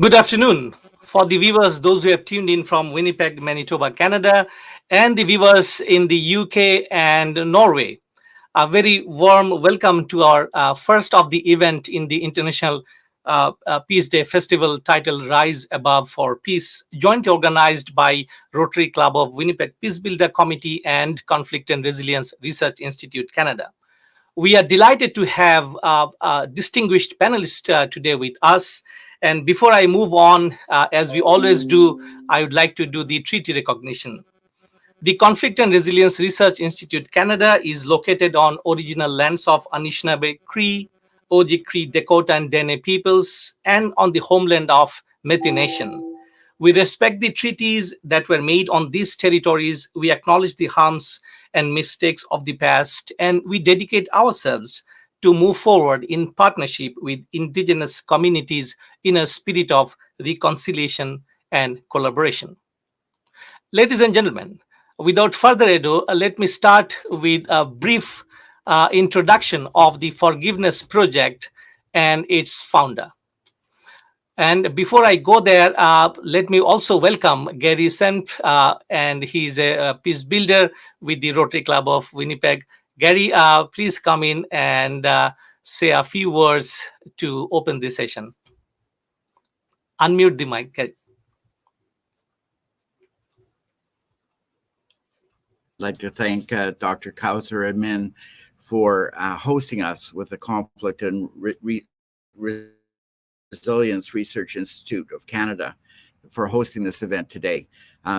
Good afternoon. For the viewers, those who have tuned in from Winnipeg, Manitoba, Canada, and the viewers in the UK and Norway, a very warm welcome to our first of the event in the International Peace Day Festival titled Rise Above for Peace, jointly organized by Rotary Club of Winnipeg Peacebuilder Committee and Conflict and Resilience Research Institute, Canada. We are delighted to have a distinguished panelist today with us. And before I move on, as we always do, I would like to do the treaty recognition. The Conflict and Resilience Research Institute Canada is located on original lands of Anishinaabe Cree, Oji-Cree, Dakota, and Dene peoples, and on the homeland of Métis Nation. We respect the treaties that were made on these territories. We acknowledge the harms and mistakes of the past, and we dedicate ourselves to move forward in partnership with Indigenous communities in a spirit of reconciliation and collaboration. Ladies and gentlemen, without further ado, let me start with a brief introduction of the Forgiveness Project and its founder. And before I go there, let me also welcome Gary Senft, and he's a peace builder with the Rotary Club of Winnipeg. Gary, please come in and say a few words to open this session. Unmute the mic, Gary. I'd like to thank Dr. Kauser Admin for hosting us with the Conflict and Resilience Research Institute of Canada for hosting this event today.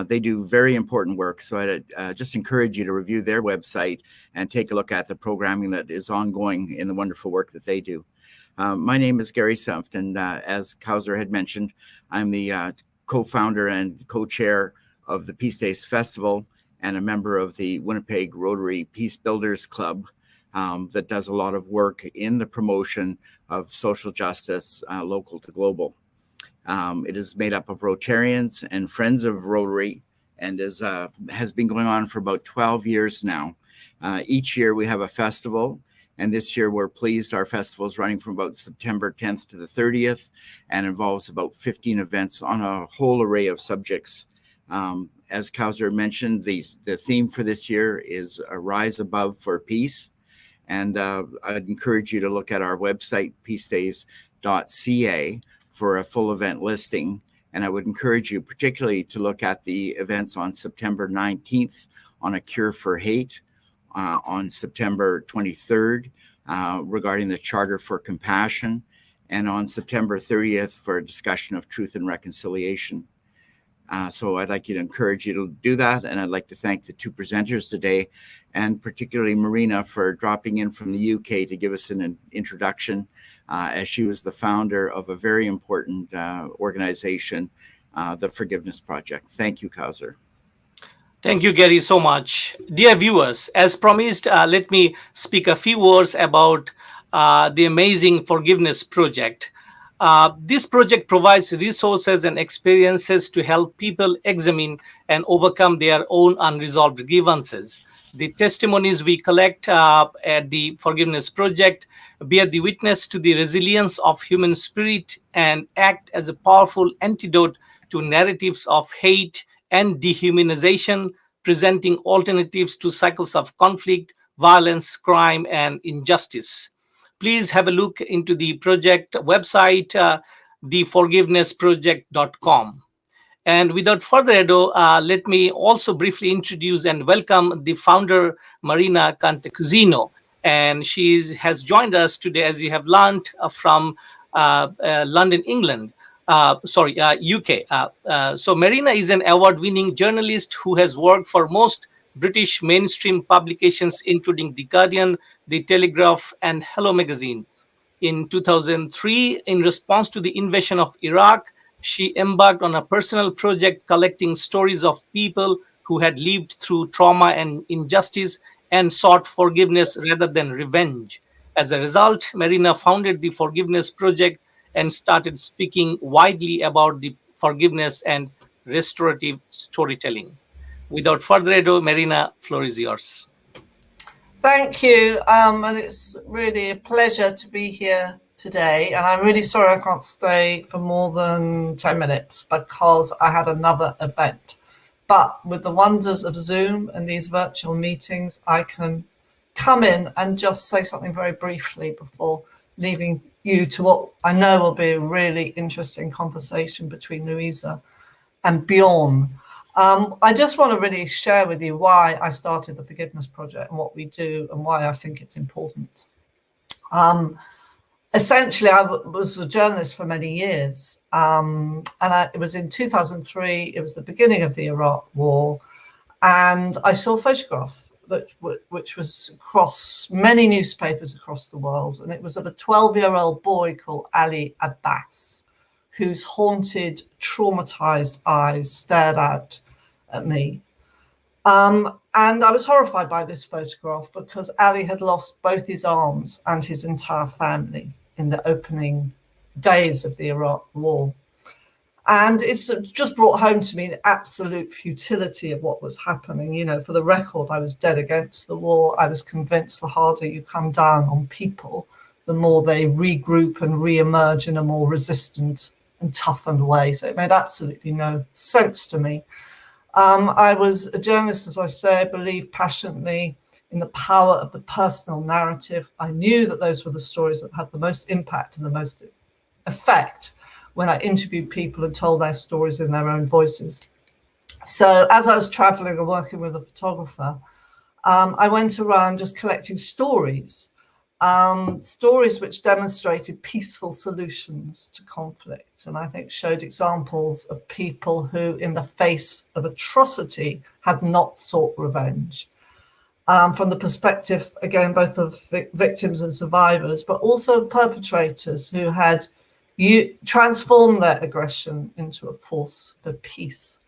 They do very important work, so I'd just encourage you to review their website and take a look at the programming that is ongoing in the wonderful work that they do. My name is Gary Senft, and as Kauser had mentioned, I'm the co-founder and co-chair of the Peace Days Festival and a member of the Winnipeg Rotary Peacebuilders Club that does a lot of work in the promotion of social justice, local to global. It is made up of Rotarians and Friends of Rotary, and has been going on for about 12 years now. Each year we have a festival, and this year we're pleased our festival is running from about September 10th to the 30th and involves about 15 events on a whole array of subjects. As Kauser mentioned, the theme for this year is a Rise Above for Peace. And I'd encourage you to look at our website, peacedays.ca, for a full event listing. And I would encourage you particularly to look at the events on September 19th on a cure for hate, on September 23rd regarding the Charter for Compassion, and on September 30th for a discussion of truth and reconciliation. So I'd like you to encourage you to do that. And I'd like to thank the two presenters today, and particularly Marina for dropping in from the UK to give us an introduction, as she was the founder of a very important organization, the Forgiveness Project. Thank you, Kauser. Thank you, Gary, so much. Dear viewers, as promised, let me speak a few words about the amazing Forgiveness Project. This project provides resources and experiences to help people examine and overcome their own unresolved grievances. The testimonies we collect at the Forgiveness Project bear the witness to the resilience of human spirit and act as a powerful antidote to narratives of hate and dehumanization, presenting alternatives to cycles of conflict, violence, crime, and injustice. Please have a look into the project website, theforgivenessproject.com. And without further ado, let me also briefly introduce and welcome the founder, Marina Cantacuzino. And she has joined us today, as you have learned, from London, England. UK. So Marina is an award-winning journalist who has worked for most British mainstream publications, including The Guardian, The Telegraph, and Hello Magazine. In 2003, in response to the invasion of Iraq, she embarked on a personal project collecting stories of people who had lived through trauma and injustice and sought forgiveness rather than revenge. As a result, Marina founded the Forgiveness Project and started speaking widely about the forgiveness and restorative storytelling. Without further ado, Marina, floor is yours. Thank you, and it's really a pleasure to be here today, and I'm really sorry I can't stay for more than 10 minutes because I had another event. But with the wonders of Zoom and these virtual meetings, I can come in and just say something very briefly before leaving you to what I know will be a really interesting conversation between Louisa and Bjørn. I just want to really share with you why I started the Forgiveness Project and what we do and why I think it's important. Essentially, I was a journalist for many years, and it was in 2003, it was the beginning of the Iraq War, and I saw a photograph which was across many newspapers across the world, and it was of a 12-year-old boy called Ali Abbas, whose haunted, traumatized eyes stared out at me. And I was horrified by this photograph because Ali had lost both his arms and his entire family in the opening days of the Iraq War. And it's just brought home to me the absolute futility of what was happening. You know, for the record, I was dead against the war. I was convinced the harder you come down on people, the more they regroup and re-emerge in a more resistant and toughened way. So it made absolutely no sense to me. I was a journalist, as I say, I believed passionately in the power of the personal narrative. I knew that those were the stories that had the most impact and the most effect when I interviewed people and told their stories in their own voices. So as I was traveling and working with a photographer, I went around just collecting stories, stories which demonstrated peaceful solutions to conflict, and I think showed examples of people who, in the face of atrocity, had not sought revenge. From the perspective, again, both of victims and survivors, but also of perpetrators who had transformed their aggression into a force for peace.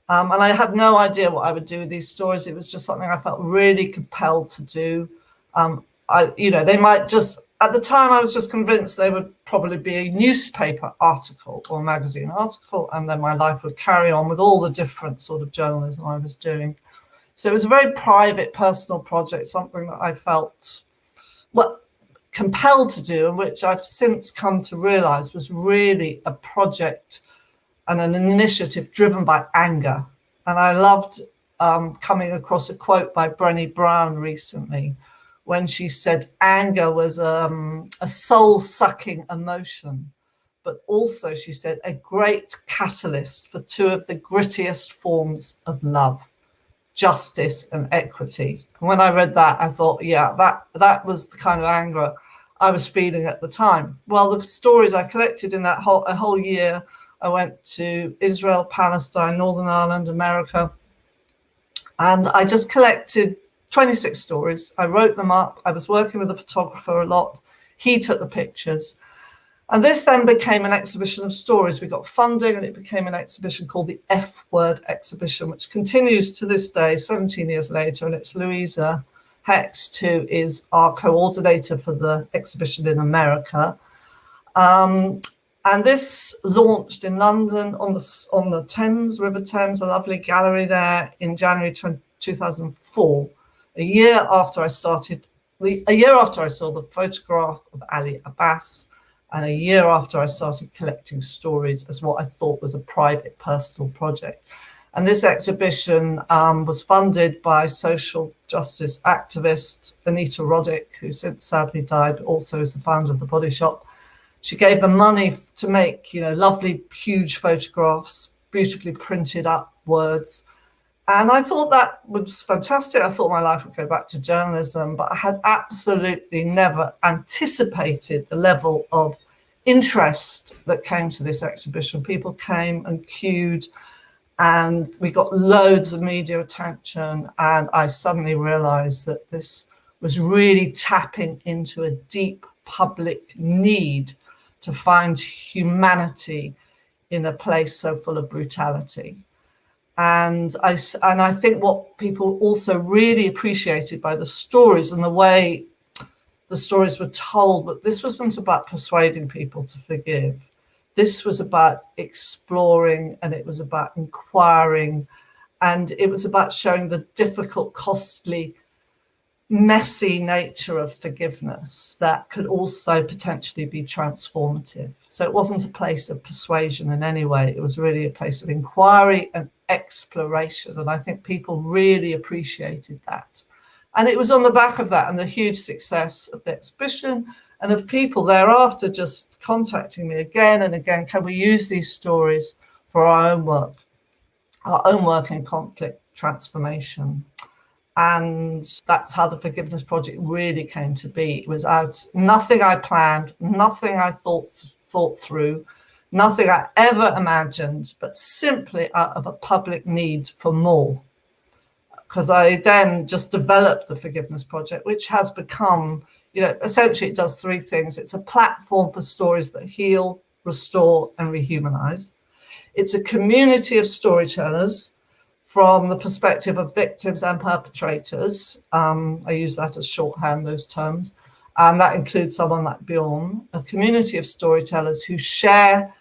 And I had no idea what I would do with these stories. It was just something I felt really compelled to do. They might just, at the time, I was just convinced they would probably be a newspaper article or a magazine article, and then my life would carry on with all the different sort of journalism I was doing. So it was a very private, personal project, something that I felt compelled to do, and which I've since come to realize was really a project and an initiative driven by anger. And I loved coming across a quote by Brené Brown recently, when she said anger was a soul-sucking emotion, but also, she said, a great catalyst for two of the grittiest forms of love, justice and equity. And when I read that, I thought, yeah, that was the kind of anger I was feeling at the time. Well, the stories I collected in that whole year, I went to Israel, Palestine, Northern Ireland, America, and I just collected 26 stories. I wrote them up. I was working with a photographer a lot. He took the pictures. And this then became an exhibition of stories. We got funding, and it became an exhibition called the F Word Exhibition, which continues to this day, 17 years later. And it's Louisa Hext, who is our coordinator for the exhibition in America. And this launched in London on the Thames, River Thames, a lovely gallery there, in January 2004. A year after I saw the photograph of Ali Abbas, and a year after I started collecting stories as what I thought was a private, personal project. And this exhibition was funded by social justice activist Anita Roddick, who since sadly died, but also is the founder of The Body Shop. She gave them money to make, lovely, huge photographs, beautifully printed up words. And I thought that was fantastic. I thought my life would go back to journalism, but I had absolutely never anticipated the level of interest that came to this exhibition. People came and queued, and we got loads of media attention. And I suddenly realized that this was really tapping into a deep public need to find humanity in a place so full of brutality. And I think what people also really appreciated by the stories and the way the stories were told, but this wasn't about persuading people to forgive. This was about exploring, and it was about inquiring, and it was about showing the difficult, costly messy nature of forgiveness that could also potentially be transformative. So it wasn't a place of persuasion in any way. It was really a place of inquiry and exploration. And I think people really appreciated that. And it was on the back of that and the huge success of the exhibition and of people thereafter just contacting me again and again, can we use these stories for our own work in conflict transformation? And that's how the Forgiveness Project really came to be. It was out, nothing I planned, nothing I thought through, nothing I ever imagined, but simply out of a public need for more. Because I then just developed the Forgiveness Project, which has become, essentially it does three things. It's a platform for stories that heal, restore, and rehumanize. It's a community of storytellers from the perspective of victims and perpetrators. I use that as shorthand, those terms. And that includes someone like Bjørn, a community of storytellers who share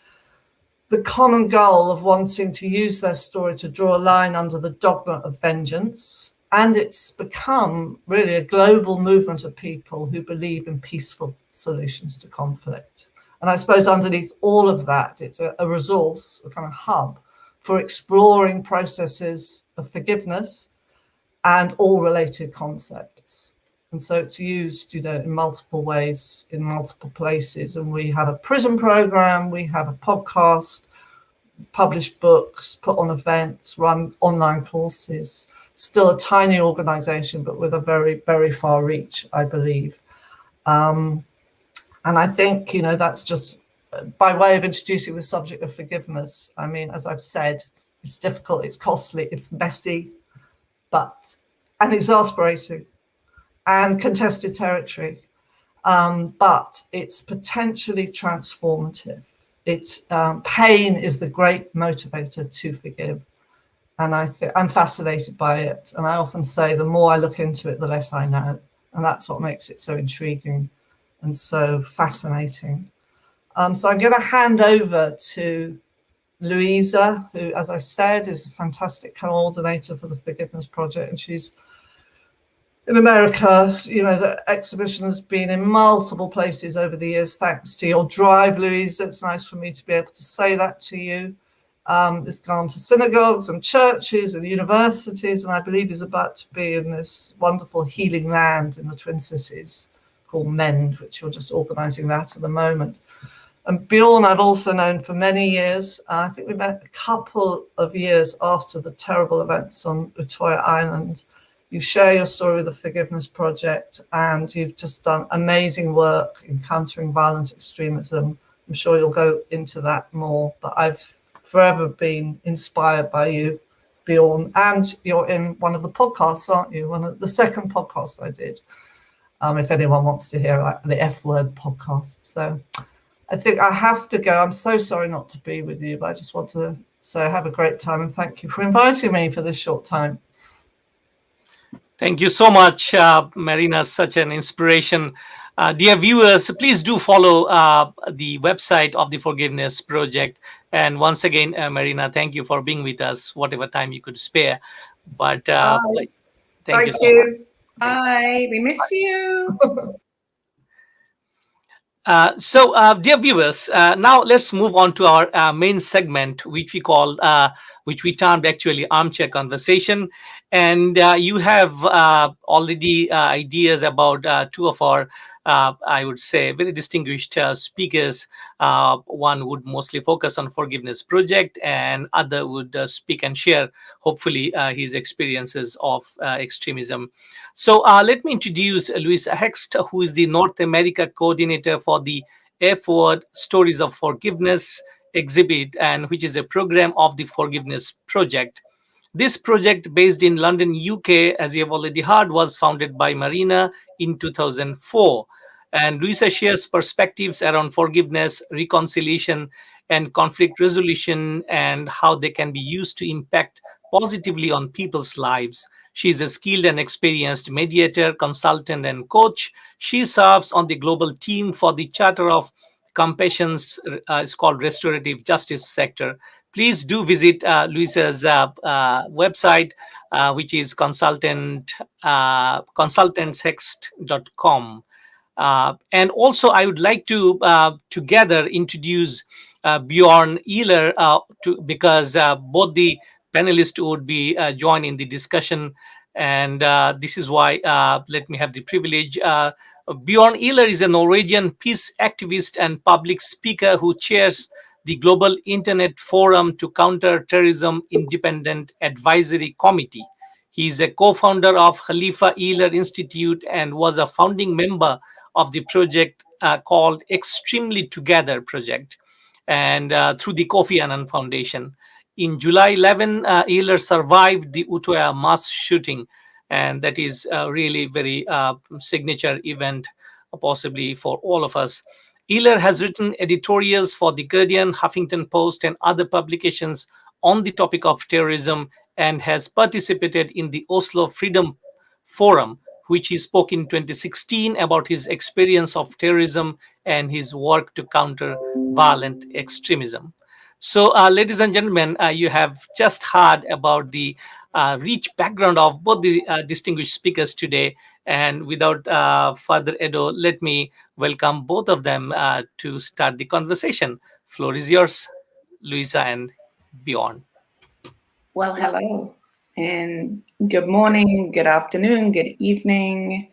the common goal of wanting to use their story to draw a line under the dogma of vengeance. And it's become really a global movement of people who believe in peaceful solutions to conflict. And I suppose underneath all of that, it's a resource, a kind of hub for exploring processes of forgiveness and all related concepts. And so it's used, in multiple ways, in multiple places. And we have a prison program, we have a podcast, publish books, put on events, run online courses. Still a tiny organization, but with a very, very far reach, I believe. And I think, that's just by way of introducing the subject of forgiveness. I mean, as I've said, it's difficult, it's costly, it's messy, and exasperating and contested territory. But it's potentially transformative. It's pain is the great motivator to forgive. And I'm fascinated by it. And I often say the more I look into it, the less I know. And that's what makes it so intriguing and so fascinating. So I'm going to hand over to Louisa, who, as I said, is a fantastic coordinator for the Forgiveness Project. And she's in America. The exhibition has been in multiple places over the years, thanks to your drive, Louisa. It's nice for me to be able to say that to you. It's gone to synagogues and churches and universities, and I believe is about to be in this wonderful healing land in the Twin Cities called MEND, which you're just organising that at the moment. And Bjørn, I've also known for many years. I think we met a couple of years after the terrible events on Utøya Island. You share your story with the Forgiveness Project, and you've just done amazing work in countering violent extremism. I'm sure you'll go into that more, but I've forever been inspired by you, Bjørn, and you're in one of the podcasts, aren't you? The second podcast I did, if anyone wants to hear the F Word podcast. So I think I have to go. I'm so sorry not to be with you, but I just want to say have a great time and thank you for inviting me for this short time. Thank you so much, Marina. Such an inspiration. Dear viewers, please do follow the website of the Forgiveness Project. And once again, Marina, thank you for being with us, whatever time you could spare. But thank you so much. Bye. We miss you. Dear viewers, now let's move on to our main segment, which we termed actually Armchair Conversation. And you have already ideas about two of our, I would say, very distinguished speakers. One would mostly focus on Forgiveness Project, and other would speak and share, hopefully, his experiences of extremism. So let me introduce Louisa Hext, who is the North America coordinator for the F Word Stories of Forgiveness exhibit, and which is a program of the Forgiveness Project. This project, based in London, UK, as you have already heard, was founded by Marina in 2004. And Louisa shares perspectives around forgiveness, reconciliation, and conflict resolution, and how they can be used to impact positively on people's lives. She is a skilled and experienced mediator, consultant, and coach. She serves on the global team for the Charter of Compassion's, it's called Restorative Justice Sector. Please do visit Louisa's website, which is consultantshext.com. And also, I would like to together introduce Bjørn Ihler because both the panelists would be joining the discussion, and this is why let me have the privilege. Bjørn Ihler is a Norwegian peace activist and public speaker who chairs the Global Internet Forum to Counter Terrorism Independent Advisory Committee. He is a co-founder of Khalifa Ihler Institute and was a founding member of the project called Extremely Together Project, and through the Kofi Annan Foundation. In July 11, Ihler survived the Utøya mass shooting, and that is really very signature event, possibly for all of us. Ihler has written editorials for The Guardian, Huffington Post, and other publications on the topic of terrorism, and has participated in the Oslo Freedom Forum, which he spoke in 2016 about his experience of terrorism and his work to counter violent extremism. So, ladies and gentlemen, you have just heard about the rich background of both the distinguished speakers today. And without further ado, let me welcome both of them to start the conversation. Floor is yours, Louisa and Bjørn. Well, hello, and good morning, good afternoon, good evening.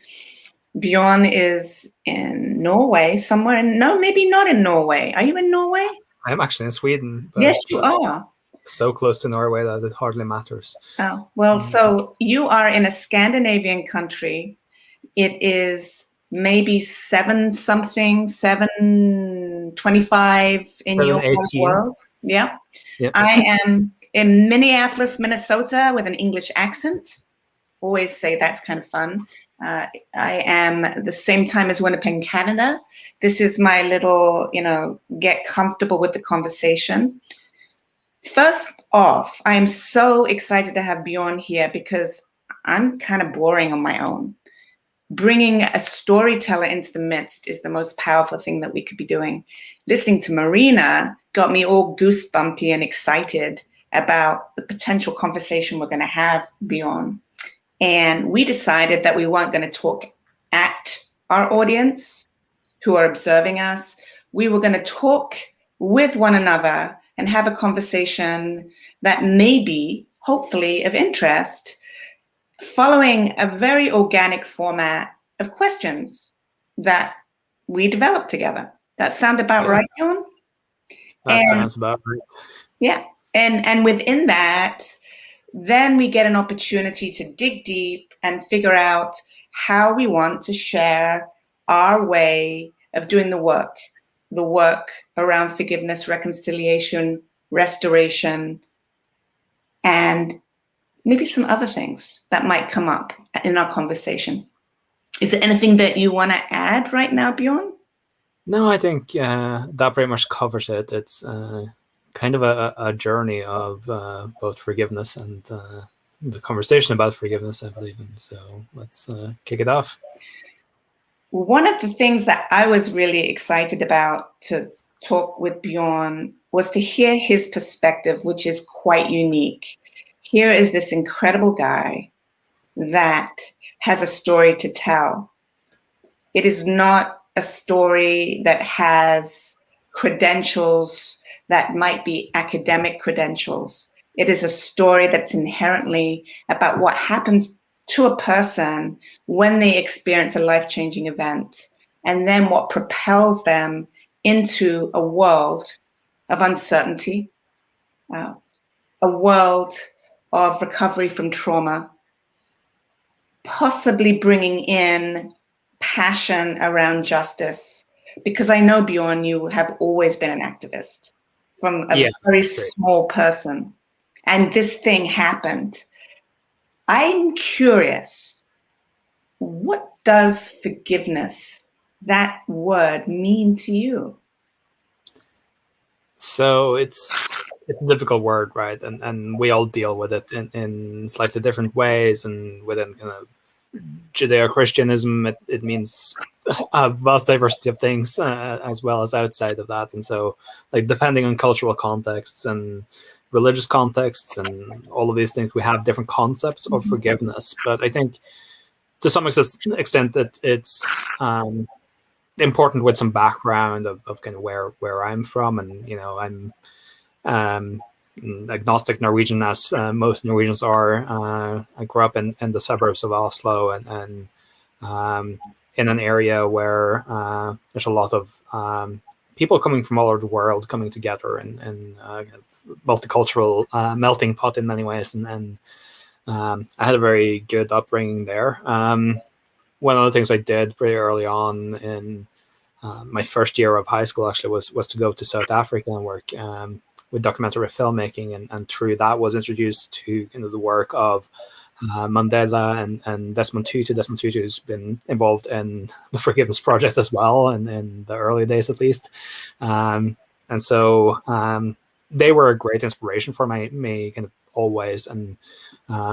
Bjørn is in Norway, somewhere. No, maybe not in Norway. Are you in Norway? I'm actually in Sweden. But yes, you are. So close to Norway that it hardly matters. Oh, well, so you are in a Scandinavian country. It is maybe 7:25 in your world. Yeah. Yep. I am in Minneapolis, Minnesota, with an English accent. Always say that's kind of fun. I am at the same time as Winnipeg, Canada. This is my little, get comfortable with the conversation. First off, I am so excited to have Bjørn here because I'm kind of boring on my own. Bringing a storyteller into the midst is the most powerful thing that we could be doing. Listening to Marina got me all goosebumpy and excited about the potential conversation we're going to have, Bjørn. And we decided that we weren't going to talk at our audience who are observing us. We were going to talk with one another and have a conversation that may be, hopefully, of interest, following a very organic format of questions that we developed together. That sound about right, Bjørn? That sounds about right. Yeah. And within that, then we get an opportunity to dig deep and figure out how we want to share our way of doing the work around forgiveness, reconciliation, restoration, and maybe some other things that might come up in our conversation. Is there anything that you want to add right now, Bjørn? No, I think that pretty much covers it. It's kind of a journey of both forgiveness and the conversation about forgiveness, I believe in. So let's kick it off. One of the things that I was really excited about to talk with Bjørn was to hear his perspective, which is quite unique. Here is this incredible guy that has a story to tell. It is not a story that has credentials that might be academic credentials. It is a story that's inherently about what happens to a person when they experience a life-changing event, and then what propels them into a world of uncertainty, a world of recovery from trauma, possibly bringing in passion around justice. Because I know, Bjørn, you have always been an activist from a very small person, and this thing happened. I'm curious, what does forgiveness, that word, mean to you? So it's a difficult word, right? And we all deal with it in slightly different ways. And within kind of Judeo-Christianism, it means a vast diversity of things, as well as outside of that. And so, like, depending on cultural contexts and religious contexts and all of these things, we have different concepts of forgiveness. But I think to some extent that it's important with some background of kind of where I'm from. And, you know, I'm agnostic Norwegian, as most Norwegians are. I grew up in the suburbs of Oslo, and in an area where there's a lot of people coming from all over the world coming together, and kind of multicultural melting pot in many ways. And I had a very good upbringing there. One of the things I did pretty early on in my first year of high school actually was to go to South Africa and work with documentary filmmaking, and through that was introduced to kind of the work of Mandela and Desmond Tutu. Desmond Tutu has been involved in the Forgiveness Project as well, and in the early days at least. And so they were a great inspiration for me kind of always. And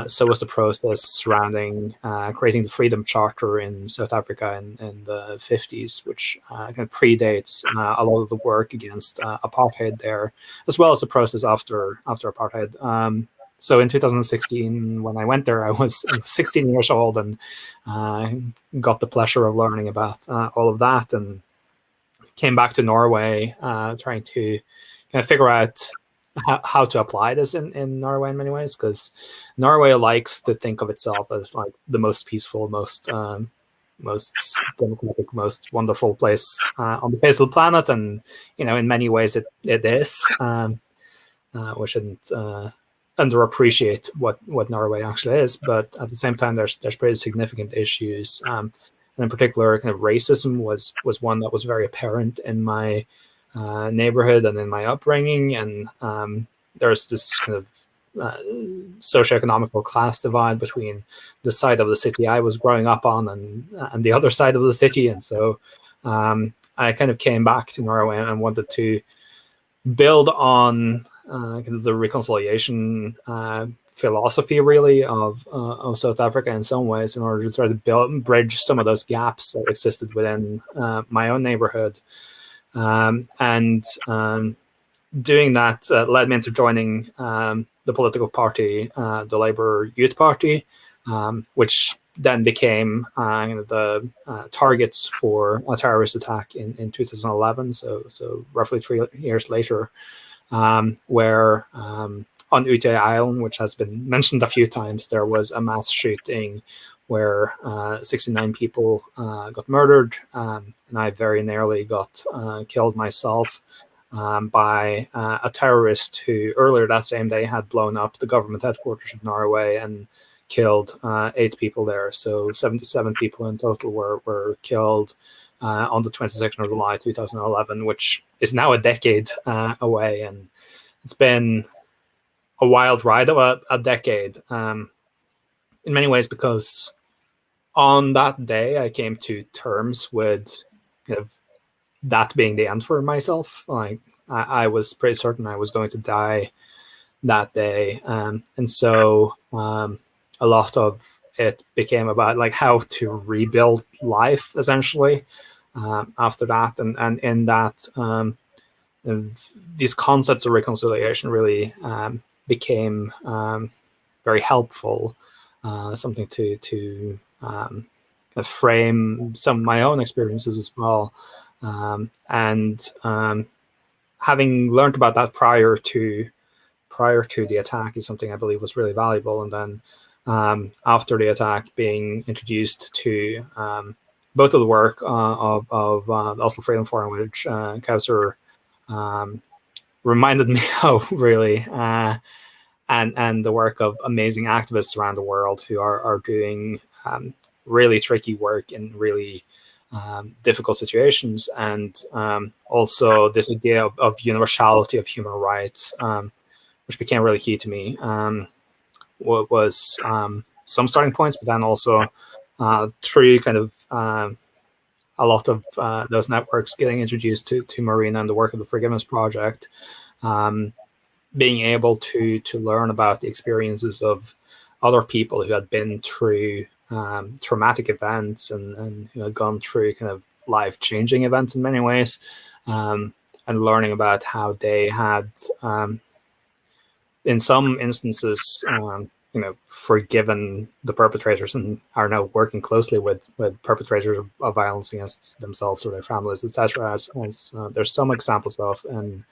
so was the process surrounding creating the Freedom Charter in South Africa in the 50s, which kind of predates a lot of the work against apartheid there, as well as the process after apartheid. So in 2016, when I went there, I was 16 years old, and got the pleasure of learning about all of that, and came back to Norway trying to kind of figure out how to apply this in Norway in many ways, because Norway likes to think of itself as like the most peaceful, most democratic, most wonderful place on the face of the planet, and you know, in many ways it is. We shouldn't underappreciate what Norway actually is, but at the same time, there's pretty significant issues, and in particular, kind of racism was one that was very apparent in my neighborhood and in my upbringing, and there's this kind of socioeconomical class divide between the side of the city I was growing up on and the other side of the city, and so I kind of came back to Norway and wanted to build on kind of the reconciliation philosophy, really, of South Africa in some ways, in order to try to bridge some of those gaps that existed within my own neighborhood. And doing that led me into joining the political party, the Labour Youth Party, which then became the targets for a terrorist attack in 2011, so roughly 3 years later, where on Utøya Island, which has been mentioned a few times, there was a mass shooting where 69 people got murdered, and I very nearly got killed myself by a terrorist who earlier that same day had blown up the government headquarters of Norway and killed 8 people there. So 77 people in total were killed on the 22nd of July 2011, which is now a decade away, and it's been a wild ride of a decade in many ways, because on that day I came to terms with kind of that being the end for myself. Like I was pretty certain I was going to die that day, and so a lot of it became about like how to rebuild life essentially after that, and in that these concepts of reconciliation really became very helpful, something to frame some of my own experiences as well, and having learned about that prior to the attack is something I believe was really valuable. And then after the attack, being introduced to both of the work of the Oslo Freedom Forum, which Kausar reminded me of, really, and the work of amazing activists around the world who are doing really tricky work in really difficult situations, and also this idea of universality of human rights, which became really key to me, was some starting points, but then also through kind of a lot of those networks getting introduced to Marina and the work of the Forgiveness Project, being able to learn about the experiences of other people who had been through traumatic events and who had gone through kind of life-changing events in many ways, and learning about how they had in some instances, forgiven the perpetrators and are now working closely with perpetrators of violence against themselves or their families, etc. As there's some examples of in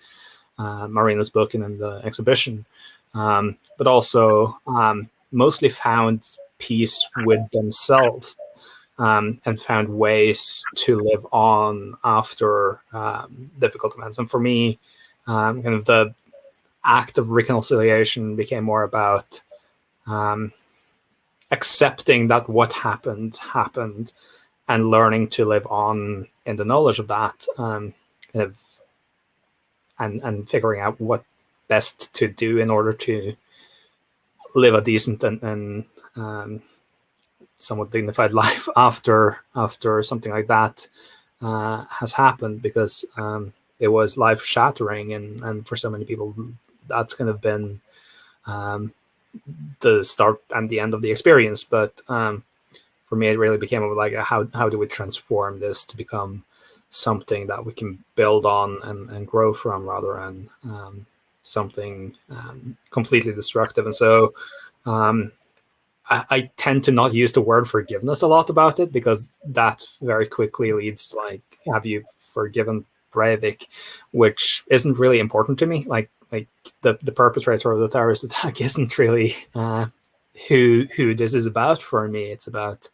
Marina's book and in the exhibition, but also mostly found peace with themselves and found ways to live on after difficult events. And for me, kind of the act of reconciliation became more about accepting that what happened, and learning to live on in the knowledge of that, and figuring out what best to do in order to live a decent and somewhat dignified life after something like that has happened, because it was life shattering, and for so many people that's kind of been the start and the end of the experience. But for me, it really became like, how do we transform this to become something that we can build on and grow from, rather than something completely destructive. And so I tend to not use the word forgiveness a lot about it, because that very quickly leads to, like, have you forgiven Breivik, which isn't really important to me. Like the perpetrator of the terrorist attack isn't really who this is about for me. It's about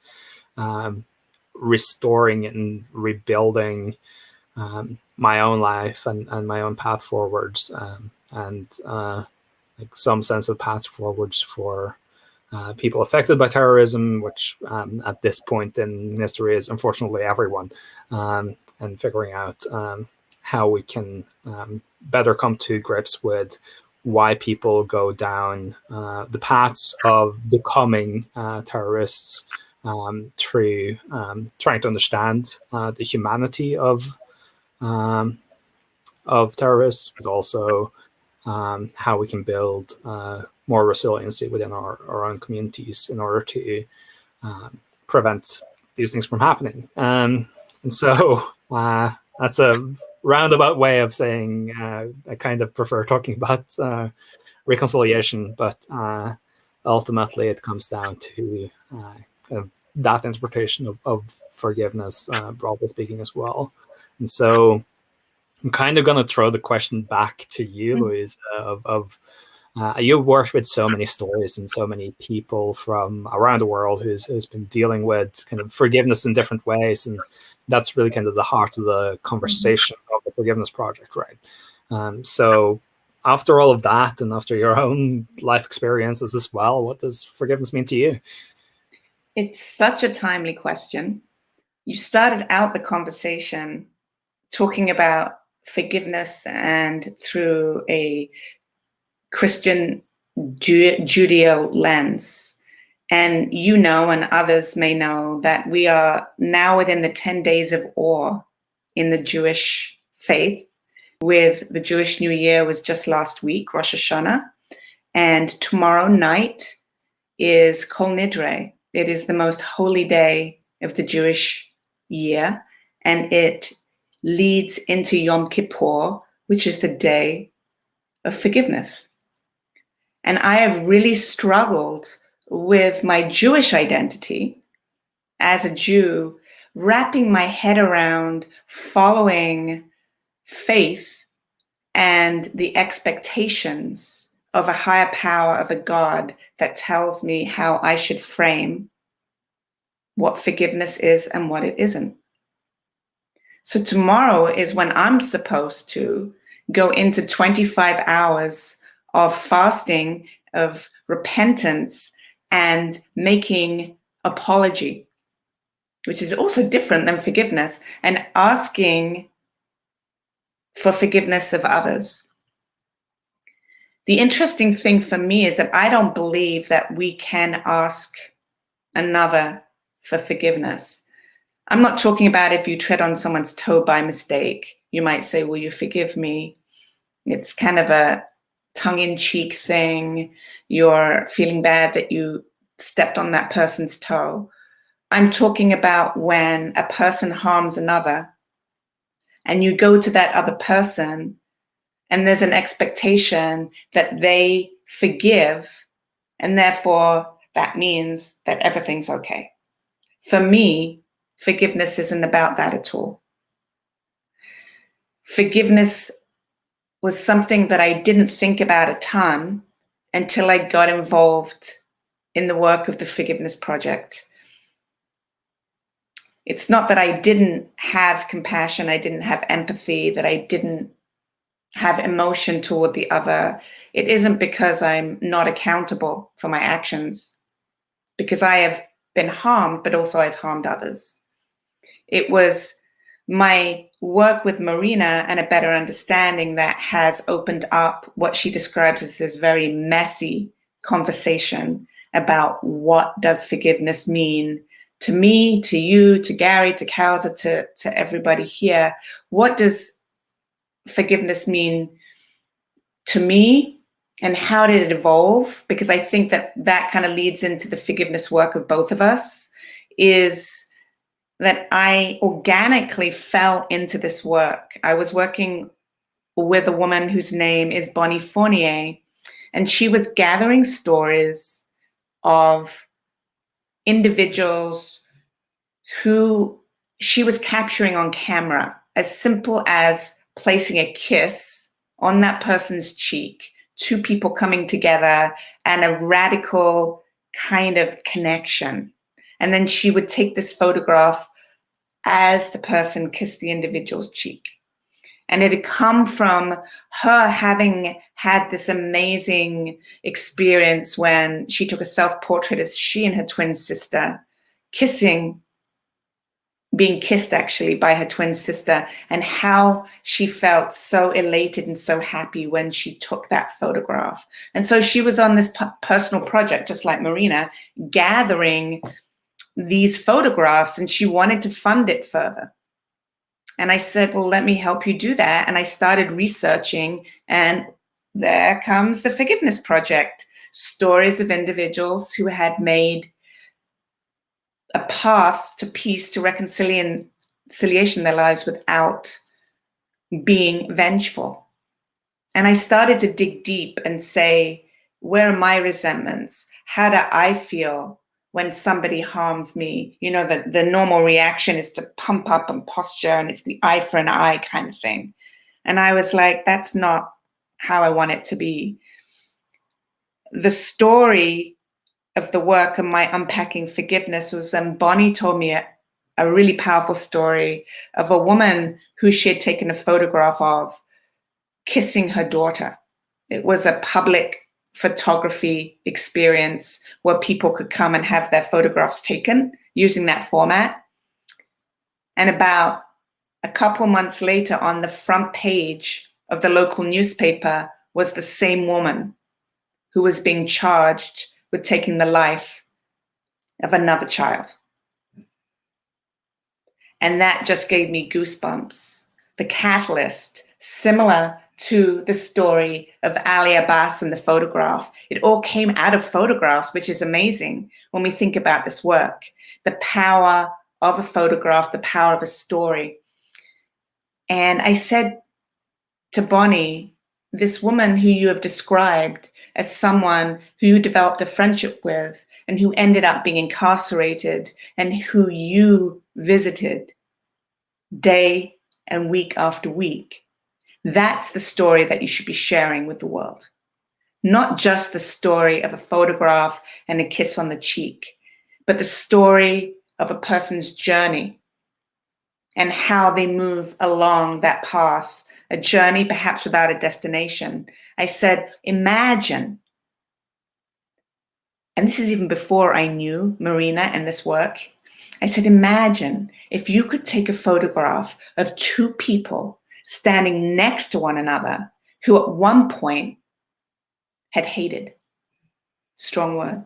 restoring and rebuilding my own life and my own path forwards, and like some sense of paths forwards for people affected by terrorism, which at this point in history is unfortunately everyone, and figuring out how we can better come to grips with why people go down the paths of becoming terrorists, through trying to understand the humanity of terrorists, but also how we can build more resiliency within our own communities in order to prevent these things from happening. And so that's a roundabout way of saying I kind of prefer talking about reconciliation, but ultimately it comes down to kind of that interpretation of forgiveness, broadly speaking, as well. And so I'm kind of going to throw the question back to you, Louisa, of you've worked with so many stories and so many people from around the world who's been dealing with kind of forgiveness in different ways, and that's really kind of the heart of the conversation of the Forgiveness Project, right? So after all of that, and after your own life experiences as well, what does forgiveness mean to you? It's such a timely question. You started out the conversation talking about forgiveness and through a Christian Judeo lens. And you know, and others may know, that we are now within the 10 days of awe in the Jewish faith. With the Jewish New Year was just last week, Rosh Hashanah, and tomorrow night is Kol Nidre. It is the most holy day of the Jewish year, and it leads into Yom Kippur, which is the day of forgiveness. And I have really struggled with my Jewish identity as a Jew, wrapping my head around following faith and the expectations of a higher power, of a God that tells me how I should frame what forgiveness is and what it isn't. So tomorrow is when I'm supposed to go into 25 hours of fasting, of repentance, and making apology, which is also different than forgiveness, and asking for forgiveness of others. The interesting thing for me is that I don't believe that we can ask another for forgiveness. I'm not talking about if you tread on someone's toe by mistake. You might say, will you forgive me? It's kind of a tongue-in-cheek thing. You're feeling bad that you stepped on that person's toe. I'm talking about when a person harms another and you go to that other person and there's an expectation that they forgive, and therefore that means that everything's okay. For me, forgiveness isn't about that at all. Forgiveness was something that I didn't think about a ton until I got involved in the work of the Forgiveness Project. It's not that I didn't have compassion, I didn't have empathy, that I didn't have emotion toward the other. It isn't because I'm not accountable for my actions, because I have been harmed, but also I've harmed others. It was my work with Marina and a better understanding that has opened up what she describes as this very messy conversation about what does forgiveness mean to me, to you, to Gary, to Kausa, to everybody here. What does forgiveness mean to me, and how did it evolve? Because I think that that kind of leads into the forgiveness work of both of us, is that I organically fell into this work. I was working with a woman whose name is Bonnie Fournier, and she was gathering stories of individuals who she was capturing on camera, as simple as placing a kiss on that person's cheek, two people coming together and a radical kind of connection. And then she would take this photograph as the person kissed the individual's cheek. And it had come from her having had this amazing experience when she took a self-portrait of she and her twin sister being kissed actually by her twin sister, and how she felt so elated and so happy when she took that photograph. And so she was on this personal project, just like Marina, gathering these photographs, and she wanted to fund it further. And I said, well, let me help you do that. And I started researching, and there comes the Forgiveness Project, stories of individuals who had made a path to peace, to reconciliation in their lives without being vengeful. And I started to dig deep and say, where are my resentments? How do I feel when somebody harms me? You know, the normal reaction is to pump up and posture, and it's the eye for an eye kind of thing. And I was like, that's not how I want it to be. The story of the work and my unpacking forgiveness was when Bonnie told me a really powerful story of a woman who she had taken a photograph of kissing her daughter. It was a public photography experience where people could come and have their photographs taken using that format. And about a couple months later, on the front page of the local newspaper was the same woman who was being charged with taking the life of another child. And that just gave me goosebumps. The catalyst, similar to the story of Ali Abbas and the photograph. It all came out of photographs, which is amazing when we think about this work. The power of a photograph, the power of a story. And I said to Bonnie, this woman who you have described as someone who you developed a friendship with and who ended up being incarcerated and who you visited day and week after week, that's the story that you should be sharing with the world. Not just the story of a photograph and a kiss on the cheek, but the story of a person's journey and how they move along that path, a journey perhaps without a destination. I said, imagine, and this is even before I knew Marina and this work, I said, imagine if you could take a photograph of two people standing next to one another who at one point had hated, strong word,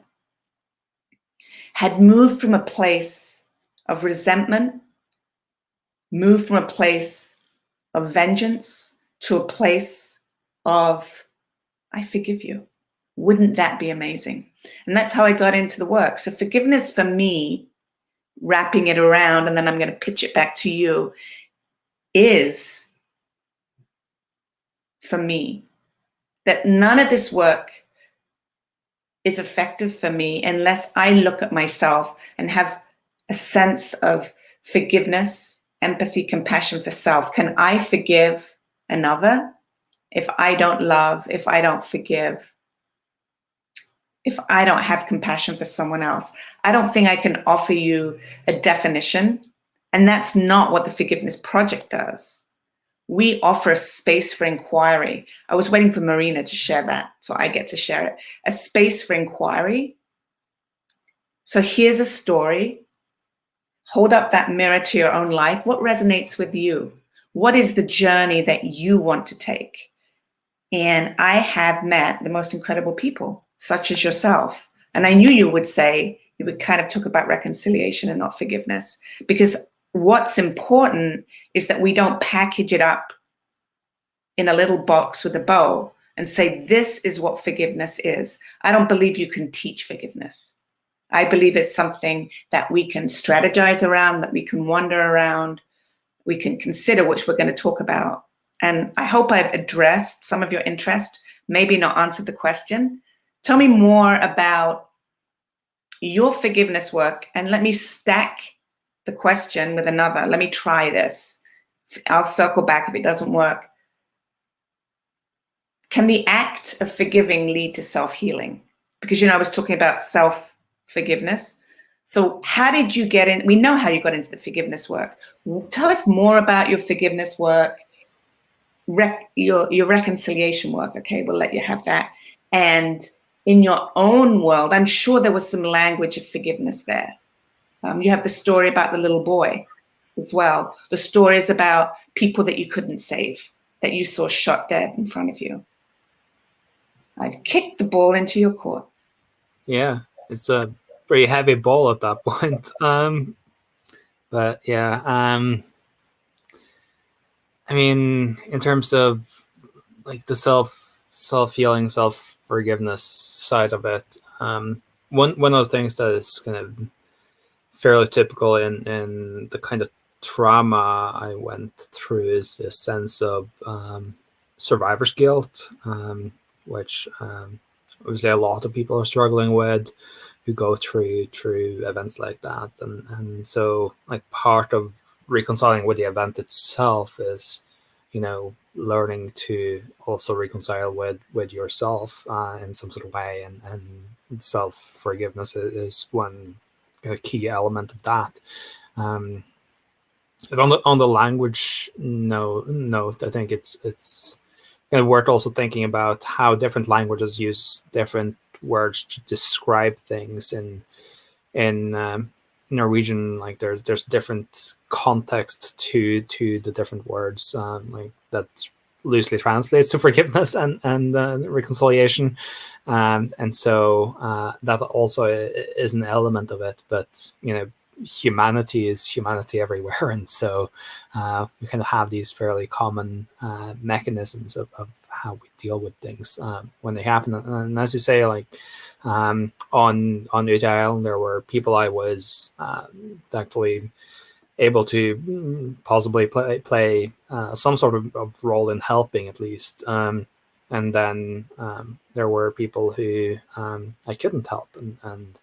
had moved from a place of resentment, moved from a place of vengeance to a place of, I forgive you. Wouldn't that be amazing? And that's how I got into the work. So forgiveness for me, wrapping it around, and then I'm going to pitch it back to you, is for me that none of this work is effective for me unless I look at myself and have a sense of forgiveness, empathy, compassion for self. Can I forgive another if I don't love, if I don't forgive, if I don't have compassion for someone else? I don't think I can offer you a definition. And that's not what the Forgiveness Project does. We offer a space for inquiry. I was waiting for Marina to share that, so I get to share it. A space for inquiry. So here's a story. Hold up that mirror to your own life. What resonates with you? What is the journey that you want to take? And I have met the most incredible people, such as yourself. And I knew you would say, you would kind of talk about reconciliation and not forgiveness, because what's important is that we don't package it up in a little box with a bow and say, this is what forgiveness is. I don't believe you can teach forgiveness. I believe it's something that we can strategize around, that we can wander around, we can consider, which we're going to talk about. And I hope I've addressed some of your interest, maybe not answered the question. Tell me more about your forgiveness work, and let me stack the question with another. Let me try this. I'll circle back if it doesn't work. Can the act of forgiving lead to self-healing? Because, I was talking about self-forgiveness. So how did you get in? We know how you got into the forgiveness work. Tell us more about your forgiveness work, your reconciliation work. Okay, we'll let you have that. And in your own world, I'm sure there was some language of forgiveness there. You have the story about the little boy as well. The stories about people that you couldn't save, that you saw shot dead in front of you. I've kicked the ball into your court. Yeah, it's a pretty heavy ball at that point. But yeah, I mean, in terms of like the self-healing, self-forgiveness side of it, one of the things that is kind of fairly typical in the kind of trauma I went through is this sense of survivor's guilt, which obviously a lot of people are struggling with who go through events like that. And so like part of reconciling with the event itself is, learning to also reconcile with yourself in some sort of way. And self-forgiveness is one kind of key element of that. On the language note, I think it's kind of worth also thinking about how different languages use different words to describe things. In Norwegian, like there's different context to the different words, like that loosely translates to forgiveness and reconciliation, and so that also is an element of it. But humanity is humanity everywhere, and so we kind of have these fairly common mechanisms of how we deal with things when they happen. And as you say, like on Utøya Island, there were people I was thankfully able to possibly play some sort of role in helping, at least. And then there were people who I couldn't help, and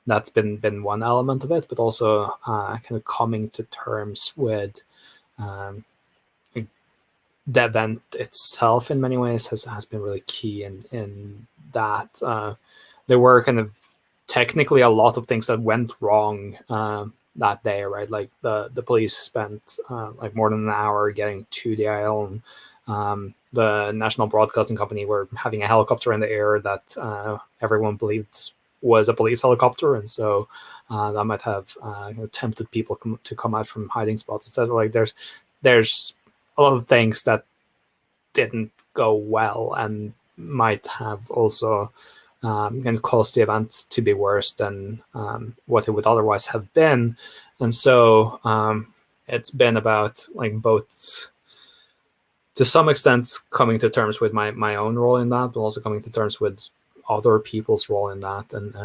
that's been one element of it, but also kind of coming to terms with the event itself in many ways has been really key in that. There were kind of technically a lot of things that went wrong that day, right? Like the police spent like more than an hour getting to the island. The National Broadcasting Company were having a helicopter in the air that everyone believed was a police helicopter, and so that might have tempted people to come out from hiding spots, etc. Like there's a lot of things that didn't go well and might have also and caused the event to be worse than what it would otherwise have been. And so it's been about like both, to some extent, coming to terms with my own role in that, but also coming to terms with other people's role in that, and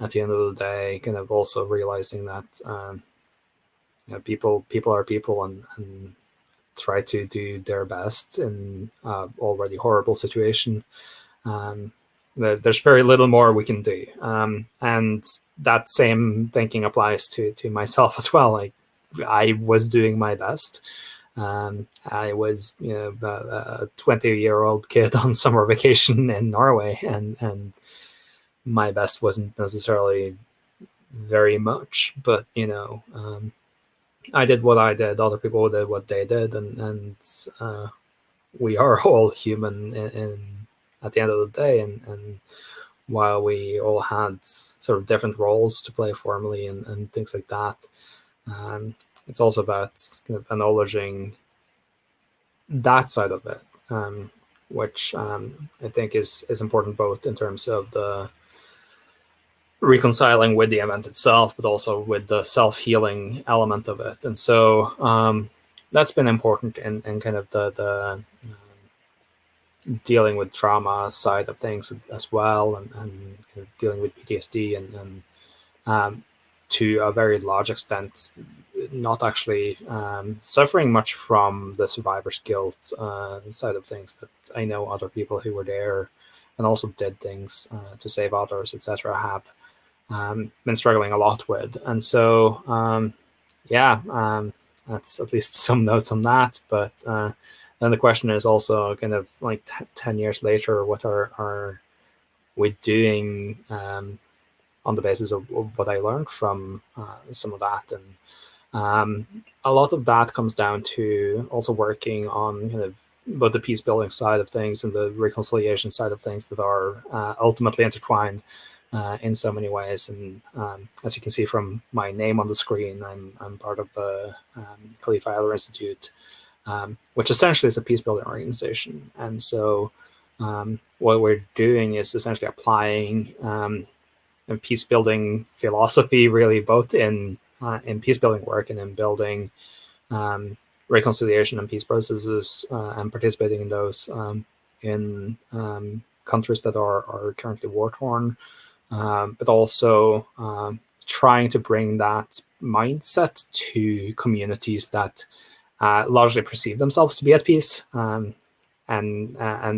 at the end of the day, kind of also realizing that people are people and try to do their best in already horrible situation. there's very little more we can do. And that same thinking applies to myself as well. Like, I was doing my best. I was, a 20-year-old kid on summer vacation in Norway, and my best wasn't necessarily very much, but I did what I did, other people did what they did, and we are all human at the end of the day, and while we all had sort of different roles to play formally and things like that, it's also about kind of acknowledging that side of it, which I think is important, both in terms of the reconciling with the event itself, but also with the self-healing element of it. And so that's been important in kind of the dealing with trauma side of things as well, and kind of dealing with PTSD and to a very large extent not actually suffering much from the survivor's guilt side of things, that I know other people who were there and also did things to save others, etc., have been struggling a lot with. And so that's at least some notes on that. But then the question is also kind of like 10 years later, what are we doing on the basis of what I learned from some of that? And a lot of that comes down to also working on kind of both the peace building side of things and the reconciliation side of things that are ultimately intertwined in so many ways. And as you can see from my name on the screen, I'm part of the Khalifa Ihler Institute, which essentially is a peace building organization. And so what we're doing is essentially applying peace building philosophy, really, both in peace building work and in building reconciliation and peace processes and participating in those in countries that are currently war-torn, but also trying to bring that mindset to communities that largely perceive themselves to be at peace. And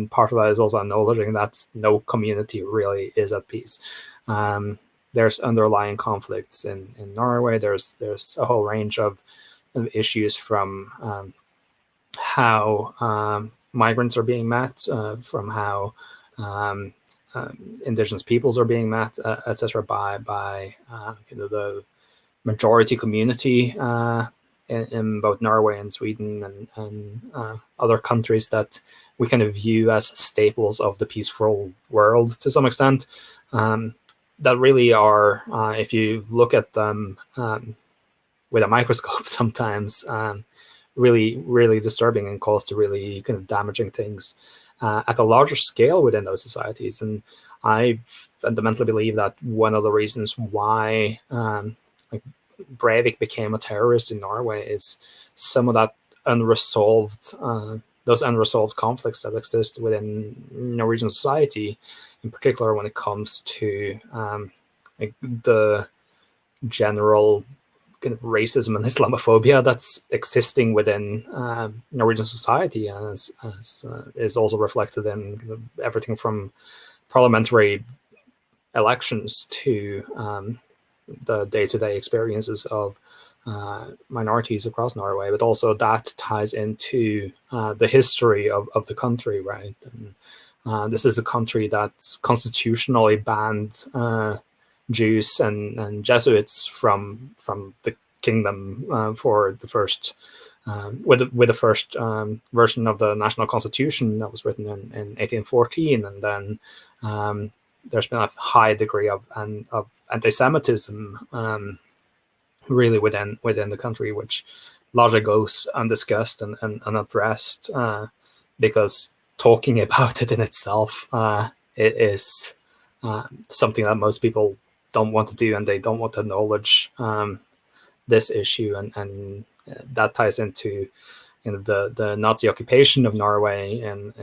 part of that is also acknowledging that no community really is at peace. There's underlying conflicts in Norway. There's a whole range of issues from how migrants are being met, from how indigenous peoples are being met, etc., by the majority community in both Norway and Sweden and other countries that we kind of view as staples of the peaceful world to some extent. That really are, if you look at them with a microscope, sometimes really, really disturbing and cause to really kind of damaging things at a larger scale within those societies. And I fundamentally believe that one of the reasons why Breivik became a terrorist in Norway is some of that those unresolved conflicts that exist within Norwegian society, in particular when it comes to the general kind of racism and Islamophobia that's existing within Norwegian society, as is also reflected in kind of everything from parliamentary elections to the day-to-day experiences of minorities across Norway, but also that ties into the history of the country, right? And this is a country that's constitutionally banned Jews and Jesuits from the kingdom for the first with the first version of the national constitution that was written in 1814, and then there's been a high degree of anti-Semitism really within the country, which largely goes undiscussed and unaddressed because talking about it in itself it is something that most people don't want to do, and they don't want to acknowledge this issue, and that ties into the Nazi occupation of Norway in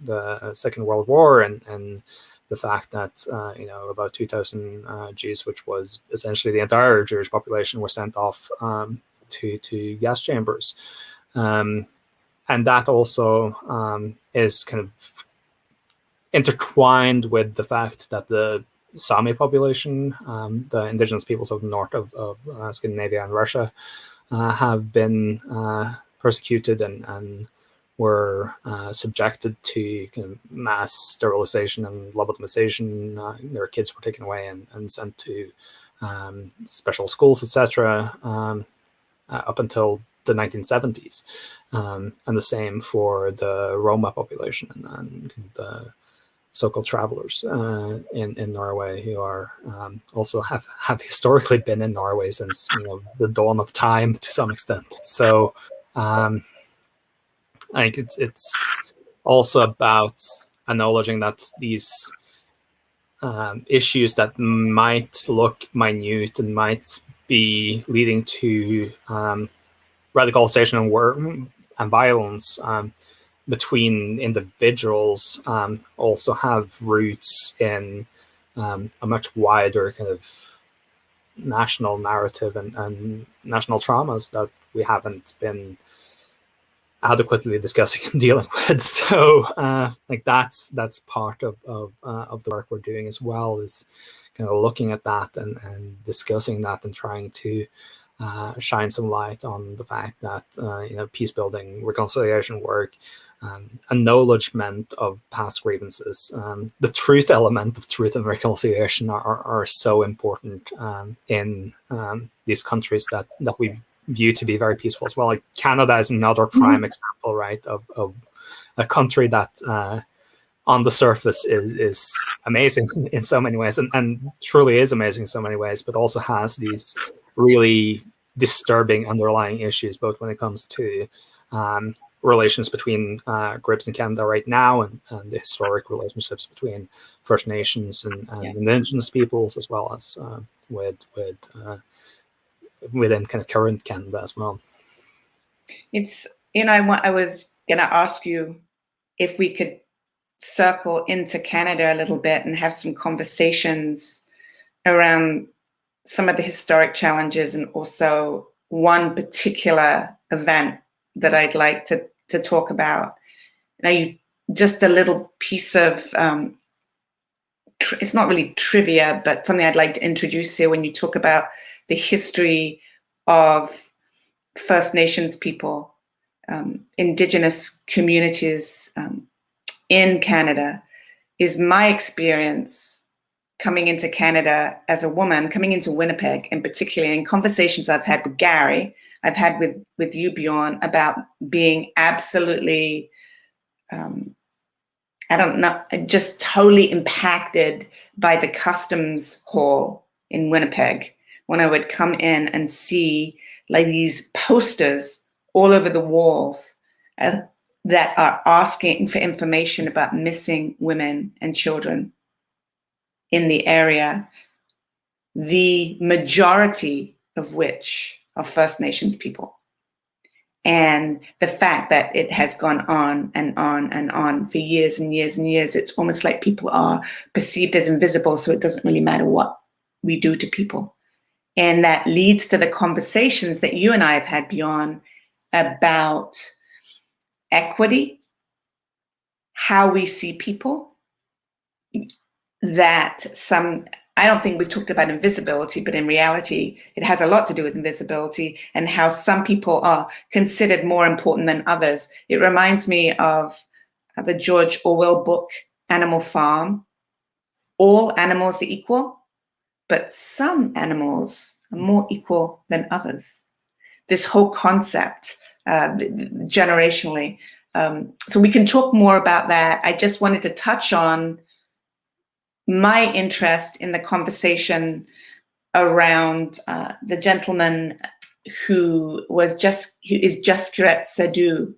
the Second World War, and the fact that about 2,000 Jews, which was essentially the entire Jewish population, were sent off to gas chambers, and that also is kind of intertwined with the fact that the Sami population, the indigenous peoples of the north of Scandinavia and Russia, have been persecuted and were subjected to kind of mass sterilization and lobotomization. Their kids were taken away and sent to special schools, etc., up until the 1970s. And the same for the Roma population and the so-called travelers in Norway, who are also have historically been in Norway since the dawn of time to some extent. So I think it's also about acknowledging that these issues that might look minute and might be leading to radicalization and violence between individuals also have roots in a much wider kind of national narrative and national traumas that we haven't been adequately discussing and dealing with. So like that's part of the work we're doing as well, is kind of looking at that and discussing that and trying to shine some light on the fact that peace building, reconciliation work, acknowledgement of past grievances, the truth element of truth and reconciliation are so important in these countries that we view to be very peaceful as well. Like Canada is another prime example, right, of a country that on the surface is amazing in so many ways, and truly is amazing in so many ways, but also has these really disturbing underlying issues, both when it comes to relations between groups in Canada right now and the historic relationships between First Nations and Indigenous peoples, as well as within kind of current Canada as well. It's, I was going to ask you if we could circle into Canada a little bit and have some conversations around some of the historic challenges, and also one particular event that I'd like to talk about. Now, just a little piece of, it's not really trivia, but something I'd like to introduce here. When you talk about the history of First Nations people, Indigenous communities in Canada, is my experience coming into Canada as a woman, coming into Winnipeg, and particularly in conversations I've had with Gary, I've had with you, Bjørn, about being absolutely, just totally impacted by the customs hall in Winnipeg, when I would come in and see like these posters all over the walls that are asking for information about missing women and children in the area, the majority of which are First Nations people. And the fact that it has gone on and on and on for years and years and years, it's almost like people are perceived as invisible, so it doesn't really matter what we do to people. And that leads to the conversations that you and I have had, Bjørn, about equity, how we see people, that I don't think we've talked about invisibility, but in reality, it has a lot to do with invisibility and how some people are considered more important than others. It reminds me of the George Orwell book, Animal Farm. All animals are equal, but some animals are more equal than others. This whole concept, generationally. So we can talk more about that. I just wanted to touch on my interest in the conversation around the gentleman who is Jaskirat Sadhu,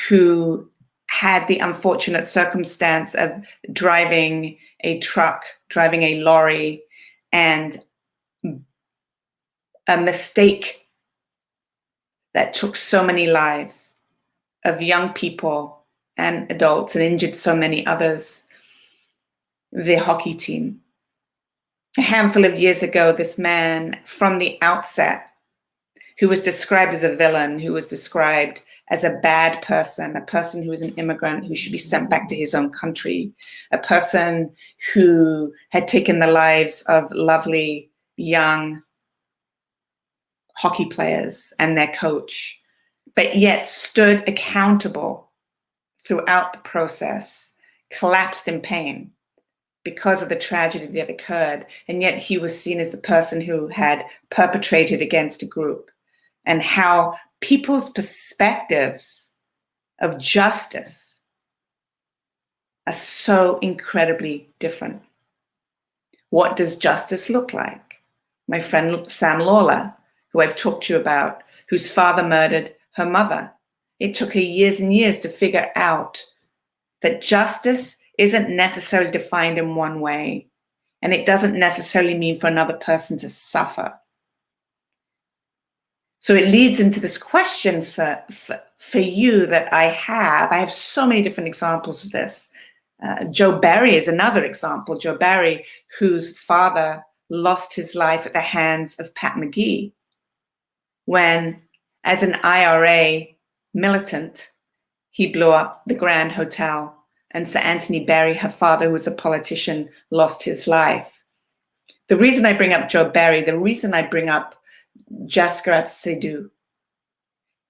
who had the unfortunate circumstance of driving a truck, driving a lorry, and a mistake that took so many lives of young people and adults and injured so many others. The hockey team. A handful of years ago, this man from the outset, who was described as a villain, who was described as a bad person, a person who is an immigrant who should be sent back to his own country, a person who had taken the lives of lovely young hockey players and their coach, but yet stood accountable throughout the process, collapsed in pain because of the tragedy that occurred, and yet he was seen as the person who had perpetrated against a group, and how people's perspectives of justice are so incredibly different. What does justice look like? My friend Sam Lawler, who I've talked to you about, whose father murdered her mother. It took her years and years to figure out that justice isn't necessarily defined in one way, and it doesn't necessarily mean for another person to suffer. So it leads into this question for you that I have. I have so many different examples of this. Joe Barry is another example. Joe Barry, whose father lost his life at the hands of Pat McGee when, as an IRA militant, he blew up the Grand Hotel, and Sir Anthony Barry, her father, who was a politician, lost his life. The reason I bring up Joe Barry, the reason I bring up Jaskirat Sidhu,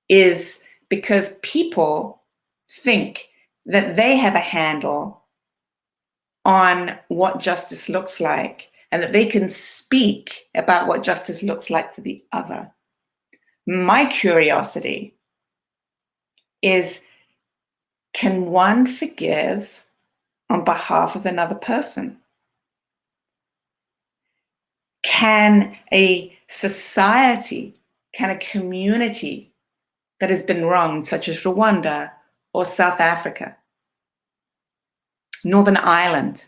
is because people think that they have a handle on what justice looks like, and that they can speak about what justice looks like for the other. My curiosity is, can one forgive on behalf of another person? Can a society, can a community that has been wronged, such as Rwanda or South Africa, Northern Ireland,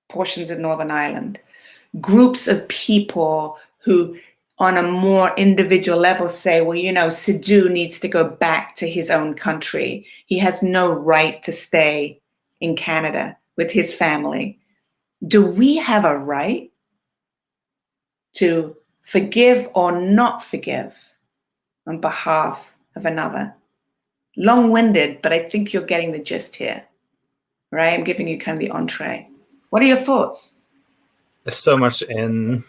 portions of Northern Ireland, groups of people who on a more individual level say, well, you know, Sidhu needs to go back to his own country. He has no right to stay in Canada with his family. Do we have a right to forgive or not forgive on behalf of another? Long-winded, but I think you're getting the gist here, right? I'm giving you kind of the entree. What are your thoughts? There's so much in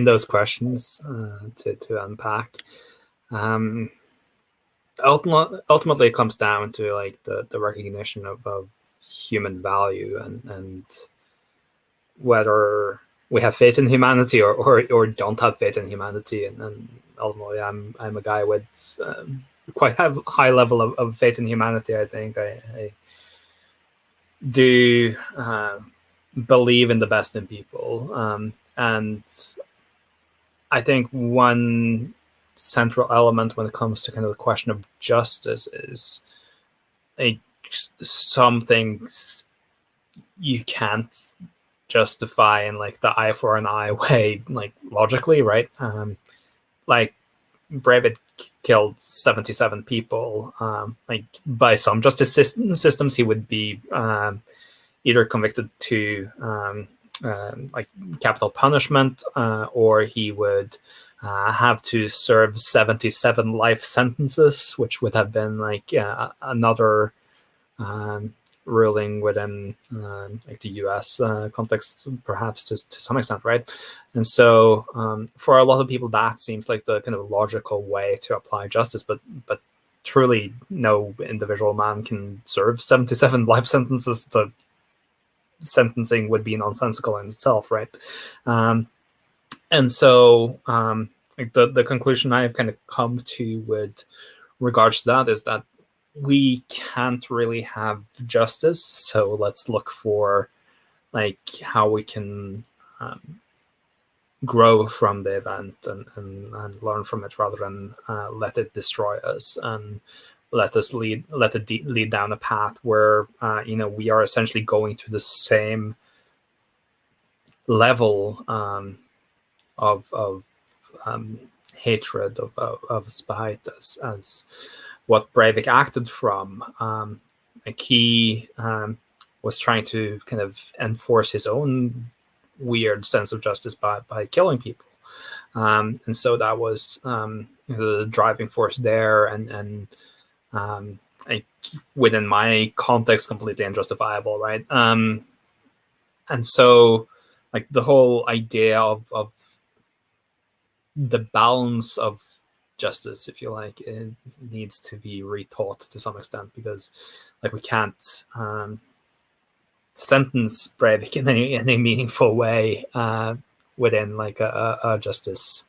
those questions to unpack. Ultimately, it comes down to like the recognition of human value and whether we have faith in humanity or don't have faith in humanity. And ultimately, I'm a guy with quite a high level of faith in humanity. I think I do believe in the best in people, and I think one central element when it comes to kind of the question of justice is some things you can't justify in like the eye for an eye way, like logically, right? Like Breivik killed 77 people. Like by some justice systems, he would be either convicted to like capital punishment, or he would have to serve 77 life sentences, which would have been like another ruling within like the US context, perhaps to some extent, right? And so for a lot of people, that seems like the kind of logical way to apply justice, but truly no individual man can serve 77 life sentences. To sentencing would be nonsensical in itself, right? And so like the conclusion I've kind of come to with regards to that is that we can't really have justice. So let's look for like how we can grow from the event and learn from it rather than let it destroy us and let it lead down a path where you know, we are essentially going to the same level of hatred, of spite as what Breivik acted from. Like he was trying to kind of enforce his own weird sense of justice by killing people. And so that was the driving force there, and within my context, completely unjustifiable, right? And so like the whole idea of the balance of justice, if you like, it needs to be rethought to some extent, because like we can't sentence Breivik in any meaningful way within like a justice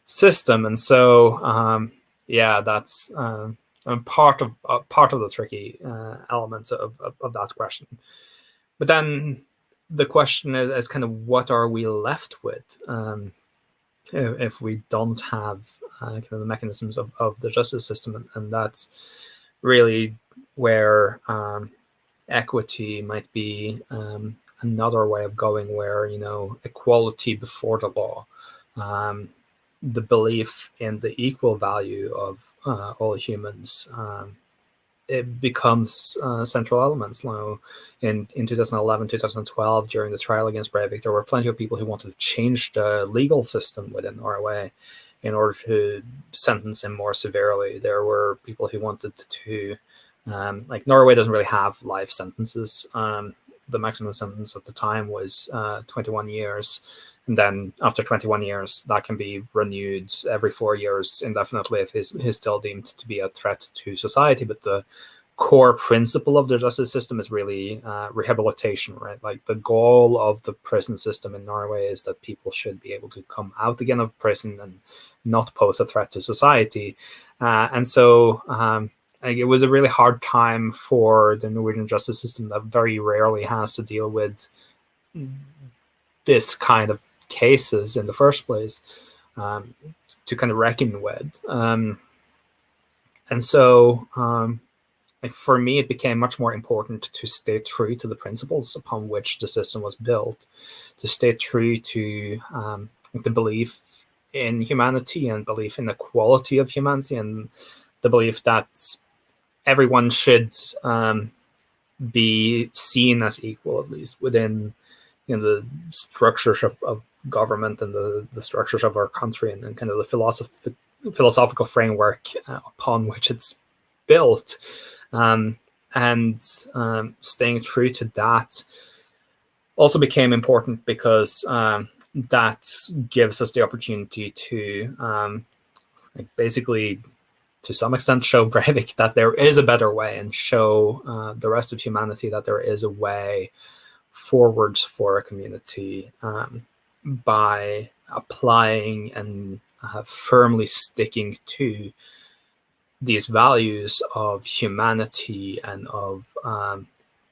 system. And so yeah, that's part of the tricky elements of that question. But then the question is kind of what are we left with if we don't have kind of the mechanisms of the justice system, and that's really where equity might be another way of going, where, you know, equality before the law, the belief in the equal value of all humans, it becomes central elements. Now, in 2011, 2012, during the trial against Breivik, there were plenty of people who wanted to change the legal system within Norway in order to sentence him more severely. There were people who wanted to, like, Norway doesn't really have life sentences. The maximum sentence at the time was 21 years. And then after 21 years, that can be renewed every 4 years indefinitely if he's still deemed to be a threat to society. But the core principle of the justice system is really rehabilitation, right? Like the goal of the prison system in Norway is that people should be able to come out again of prison and not pose a threat to society. And so it was a really hard time for the Norwegian justice system that very rarely has to deal with this kind of cases in the first place to kind of reckon with. And so like for me, it became much more important to stay true to the principles upon which the system was built, to stay true to the belief in humanity and belief in the quality of humanity, and the belief that everyone should be seen as equal, at least within, you know, the structures of government and the structures of our country, and kind of the philosophical framework upon which it's built. And staying true to that also became important because that gives us the opportunity to like basically, to some extent, show Breivik that there is a better way, and show the rest of humanity that there is a way forwards for a community by applying and firmly sticking to these values of humanity and of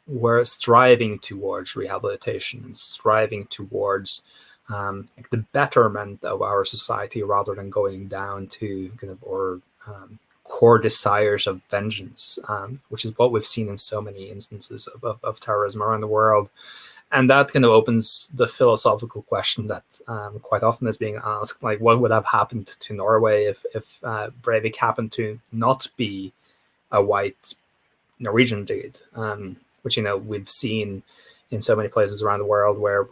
we're striving towards rehabilitation and striving towards like the betterment of our society, rather than going down to kind of core desires of vengeance, which is what we've seen in so many instances of terrorism around the world. And that kind of opens the philosophical question that quite often is being asked, like, what would have happened to Norway if Breivik happened to not be a white Norwegian dude, which, you know, we've seen in so many places around the world where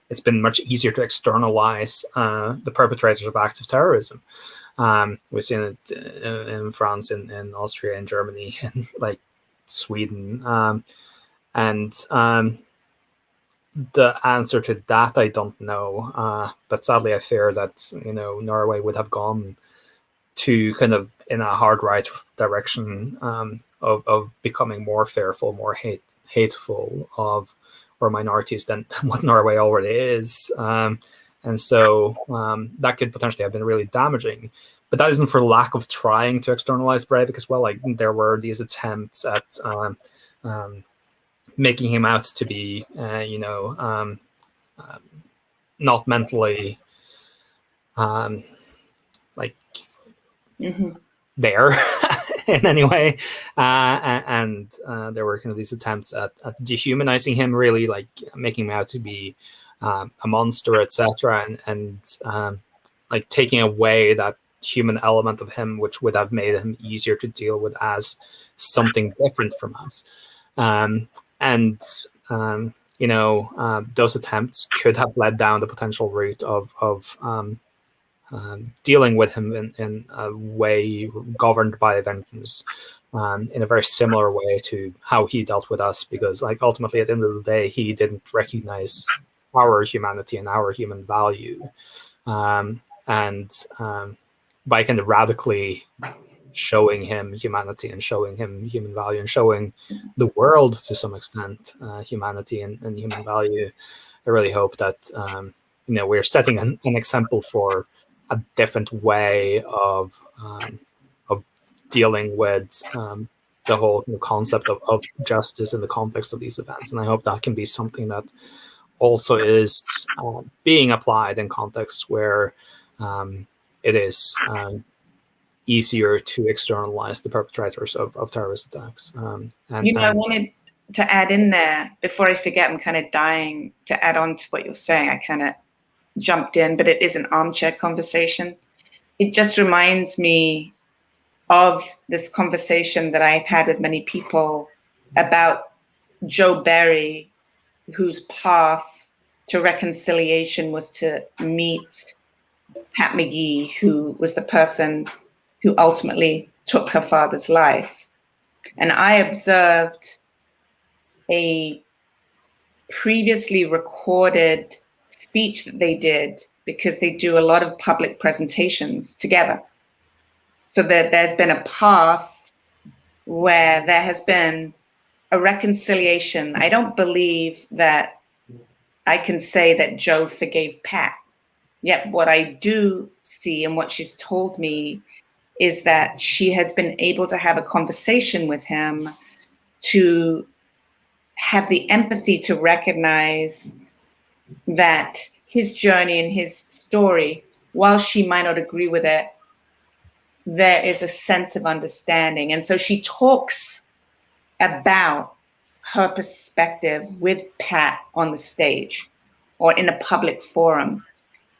it's been much easier to externalize the perpetrators of acts of terrorism. We've seen it in France, in Austria, in Germany, and like Sweden. The answer to that, I don't know. But sadly, I fear that, you know, Norway would have gone to kind of in a hard right direction of becoming more fearful, more hateful of our minorities than what Norway already is. And so that could potentially have been really damaging. But that isn't for lack of trying to externalize Breivik as well. Like, there were these attempts at making him out to be, you know, not mentally like there in any way. And there were kind of these attempts at dehumanizing him, really, like making him out to be a monster, etc., and like taking away that human element of him, which would have made him easier to deal with as something different from us. And those attempts could have led down the potential route of dealing with him in a way governed by vengeance, in a very similar way to how he dealt with us, because like ultimately at the end of the day, he didn't recognize our humanity and our human value. By kind of radically showing him humanity and showing him human value and showing the world to some extent humanity and human value, I really hope that we're setting an example for a different way of dealing with the whole concept of justice in the context of these events. And I hope that can be something that also is being applied in contexts where it is easier to externalize the perpetrators of terrorist attacks. I wanted to add in there, before I forget, I'm kind of dying to add on to what you're saying. I kind of jumped in, but it is an armchair conversation. It just reminds me of this conversation that I've had with many people about Joe Berry, whose path to reconciliation was to meet Pat McGee, who was the person who ultimately took her father's life. And I observed a previously recorded speech that they did, because they do a lot of public presentations together. So that there's been a path where there has been a reconciliation. I don't believe that I can say that Joe forgave Pat. Yet what I do see and what she's told me is that she has been able to have a conversation with him, to have the empathy to recognize that his journey and his story, while she might not agree with it, there is a sense of understanding. And so she talks about her perspective with Pat on the stage or in a public forum.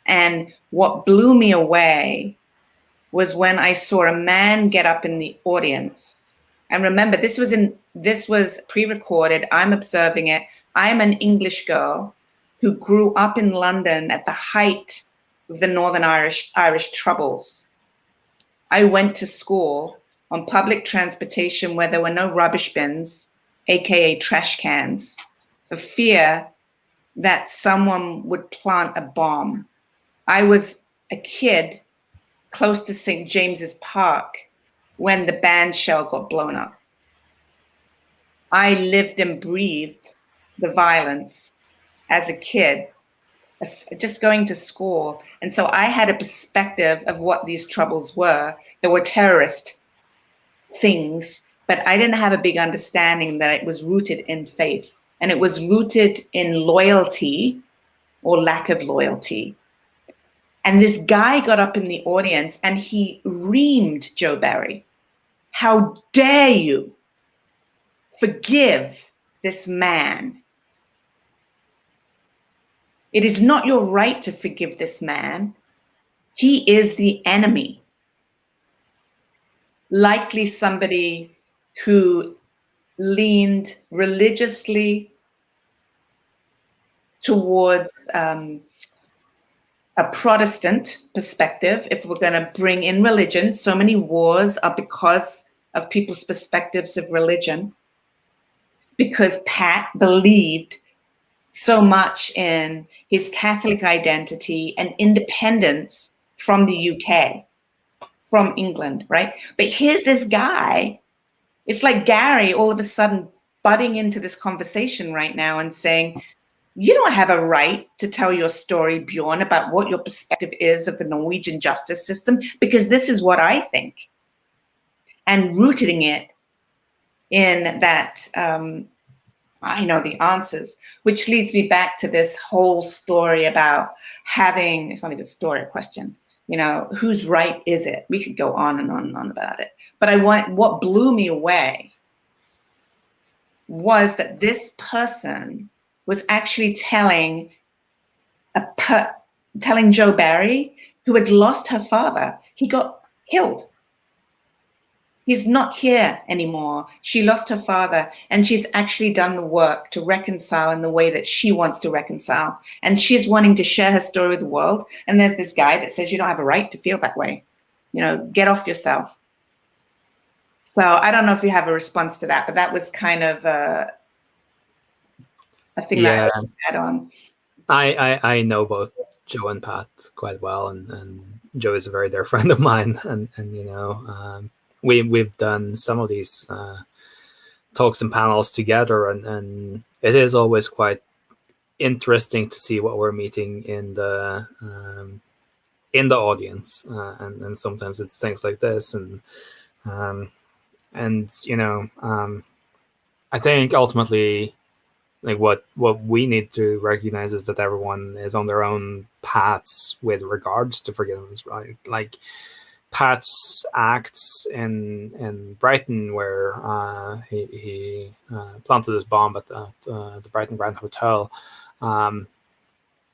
And what blew me away was when I saw a man get up in the audience. And remember, this was pre-recorded. I'm observing it. I'm an English girl who grew up in London at the height of the Northern Irish Troubles. I went to school on public transportation where there were no rubbish bins, AKA trash cans, for fear that someone would plant a bomb. I was a kid close to St. James's Park when the band shell got blown up. I lived and breathed the violence as a kid, just going to school. And so I had a perspective of what these troubles were. There were terrorist things, but I didn't have a big understanding that it was rooted in faith. And it was rooted in loyalty or lack of loyalty. And this guy got up in the audience and he reamed Joe Berry. How dare you forgive this man? It is not your right to forgive this man. He is the enemy. Likely somebody who leaned religiously towards a Protestant perspective. If we're going to bring in religion, so many wars are because of people's perspectives of religion. Because Pat believed so much in his Catholic identity and independence from the UK, from England, right? But here's this guy, it's like Gary all of a sudden butting into this conversation right now and saying, you don't have a right to tell your story, Bjørn, about what your perspective is of the Norwegian justice system, because this is what I think. And rooting it in that, I know the answers, which leads me back to this whole story about having, it's not even a story, a question, whose right is it? We could go on and on and on about it. But what blew me away was that this person was actually telling Joe Berry, who had lost her father. He got killed. He's not here anymore. She lost her father, and she's actually done the work to reconcile in the way that she wants to reconcile. And she's wanting to share her story with the world. And there's this guy that says, you don't have a right to feel that way. Get off yourself. So I don't know if you have a response to that, but that was kind of a thing that I had on. I know both Joe and Pat quite well, and Joe is a very dear friend of mine, and we've done some of these talks and panels together, and it is always quite interesting to see what we're meeting in the audience, and sometimes it's things like this, and I think ultimately, like what we need to recognize is that everyone is on their own paths with regards to forgiveness, right? Like Pat's acts in Brighton, where he planted this bomb at the Brighton Grand Hotel.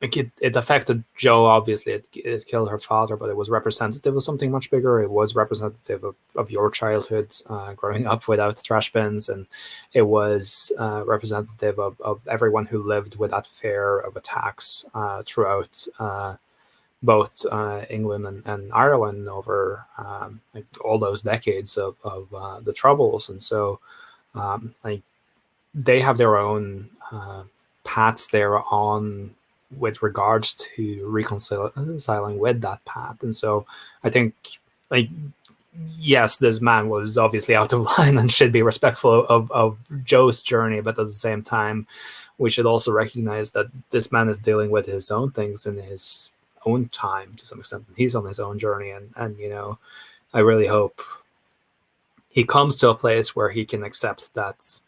It affected Joe, obviously. It killed her father, but it was representative of something much bigger. It was representative of your childhood, growing up without trash bins, and it was representative of everyone who lived with that fear of attacks throughout both England and Ireland over like all those decades of the Troubles. And so like they have their own paths they're on with regards to reconciling with that path. And so I think, like, yes, this man was obviously out of line and should be respectful of Joe's journey, but at the same time, we should also recognize that this man is dealing with his own things in his own time to some extent. He's on his own journey, and I really hope he comes to a place where he can accept that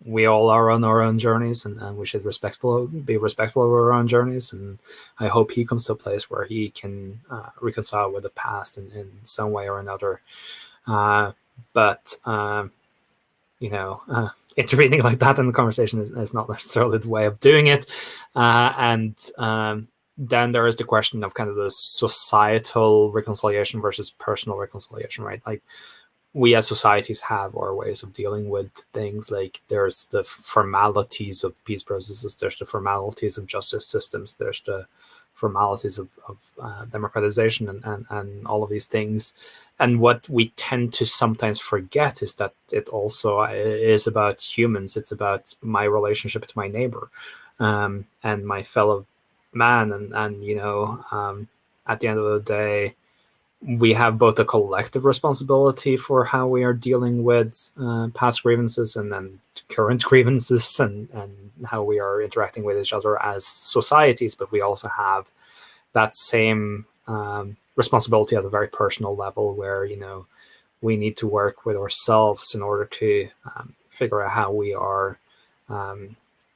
we all are on our own journeys, and we should be respectful of our own journeys. And I hope he comes to a place where he can reconcile with the past in some way or another. But intervening like that in the conversation is not necessarily the way of doing it. And then there is the question of kind of the societal reconciliation versus personal reconciliation, right? Like, we as societies have our ways of dealing with things. Like, there's the formalities of peace processes, there's the formalities of justice systems, there's the formalities of democratization and all of these things. And what we tend to sometimes forget is that it also is about humans. It's about my relationship to my neighbor and my fellow man. And at the end of the day, we have both a collective responsibility for how we are dealing with past grievances and then current grievances and how we are interacting with each other as societies, but we also have that same responsibility at a very personal level where, we need to work with ourselves in order to figure out how we are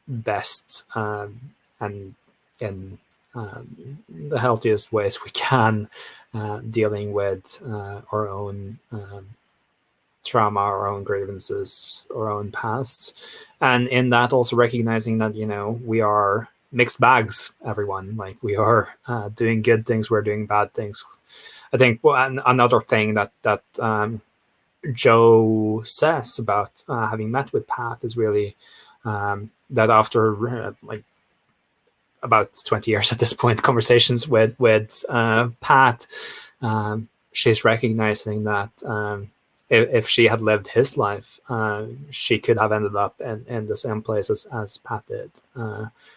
best and in the healthiest ways we can dealing with our own trauma, our own grievances, our own past, and in that also recognizing that we are mixed bags, everyone. Like, we are doing good things, we're doing bad things. I think another thing that Joe says about having met with Pat is really that after about 20 years at this point, conversations with Pat, she's recognizing that if she had lived his life, she could have ended up in the same place as Pat did.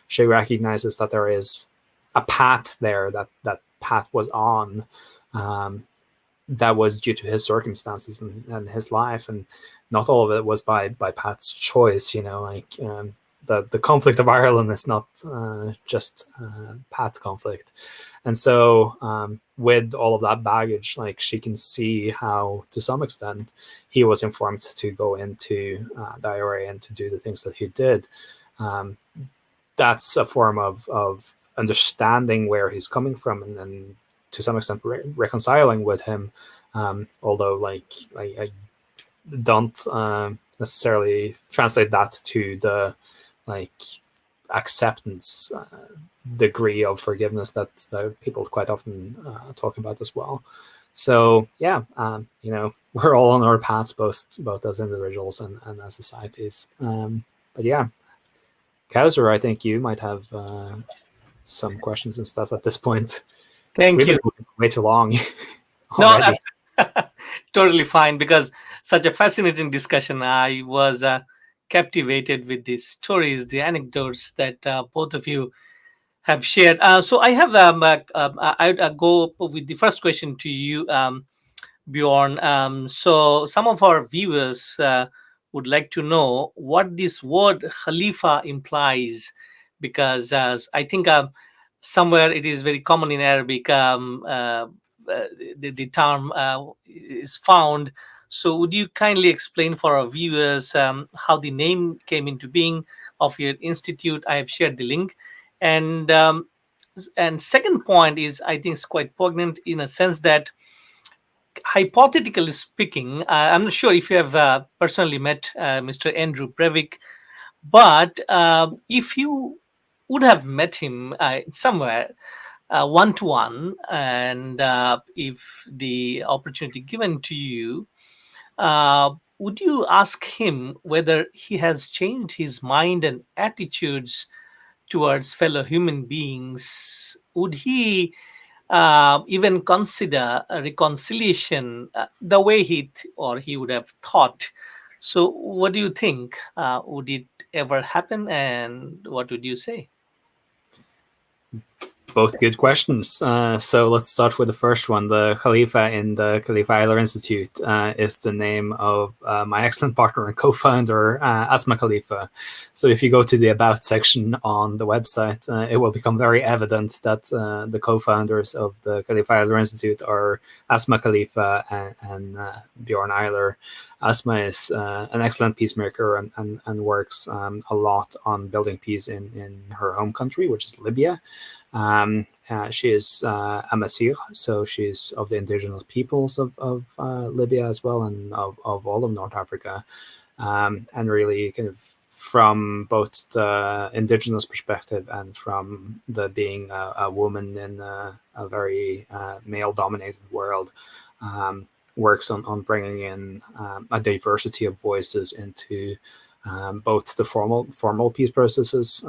She recognizes that there is a path there that Pat was on that was due to his circumstances and his life, and not all of it was by Pat's choice. The conflict of Ireland is not just Pat's conflict. And so with all of that baggage, like, she can see how, to some extent, he was informed to go into the IRA and to do the things that he did. That's a form of understanding where he's coming from and to some extent reconciling with him. Although, like, I don't necessarily translate that to the acceptance degree of forgiveness that people quite often talk about as well. So yeah, we're all on our paths, both as individuals and as societies. But yeah, Kauser, I think you might have some questions and stuff at this point. Thank you. Way too long. No, totally fine, because such a fascinating discussion. I was captivated with the stories, the anecdotes that both of you have shared. So I have I'd go with the first question to you, Bjorn. So some of our viewers would like to know what this word Khalifa implies, because I think somewhere it is very common in Arabic. The term is found. So would you kindly explain for our viewers how the name came into being of your institute? I have shared the link. And second point is, I think it's quite poignant in a sense that, hypothetically speaking, I'm not sure if you have personally met Mr. Andrew Breivik, but if you would have met him somewhere one-to-one, and if the opportunity given to you, would you ask him whether he has changed his mind and attitudes towards fellow human beings? Would he even consider a reconciliation the way he would have thought? So what do you think? Would it ever happen, and what would you say? Both good questions. So let's start with the first one. The Khalifa in the Khalifa Ihler Institute is the name of my excellent partner and co-founder, Asma Khalifa. So if you go to the About section on the website, it will become very evident that the co-founders of the Khalifa Ihler Institute are Asma Khalifa and Bjørn Ihler. Asma is an excellent peacemaker and works a lot on building peace in her home country, which is Libya. She is a Masir, so she's of the indigenous peoples of Libya as well, and of all of North Africa, and really kind of from both the indigenous perspective and from the being a woman in a very male-dominated world, works on bringing in a diversity of voices into both the formal peace processes.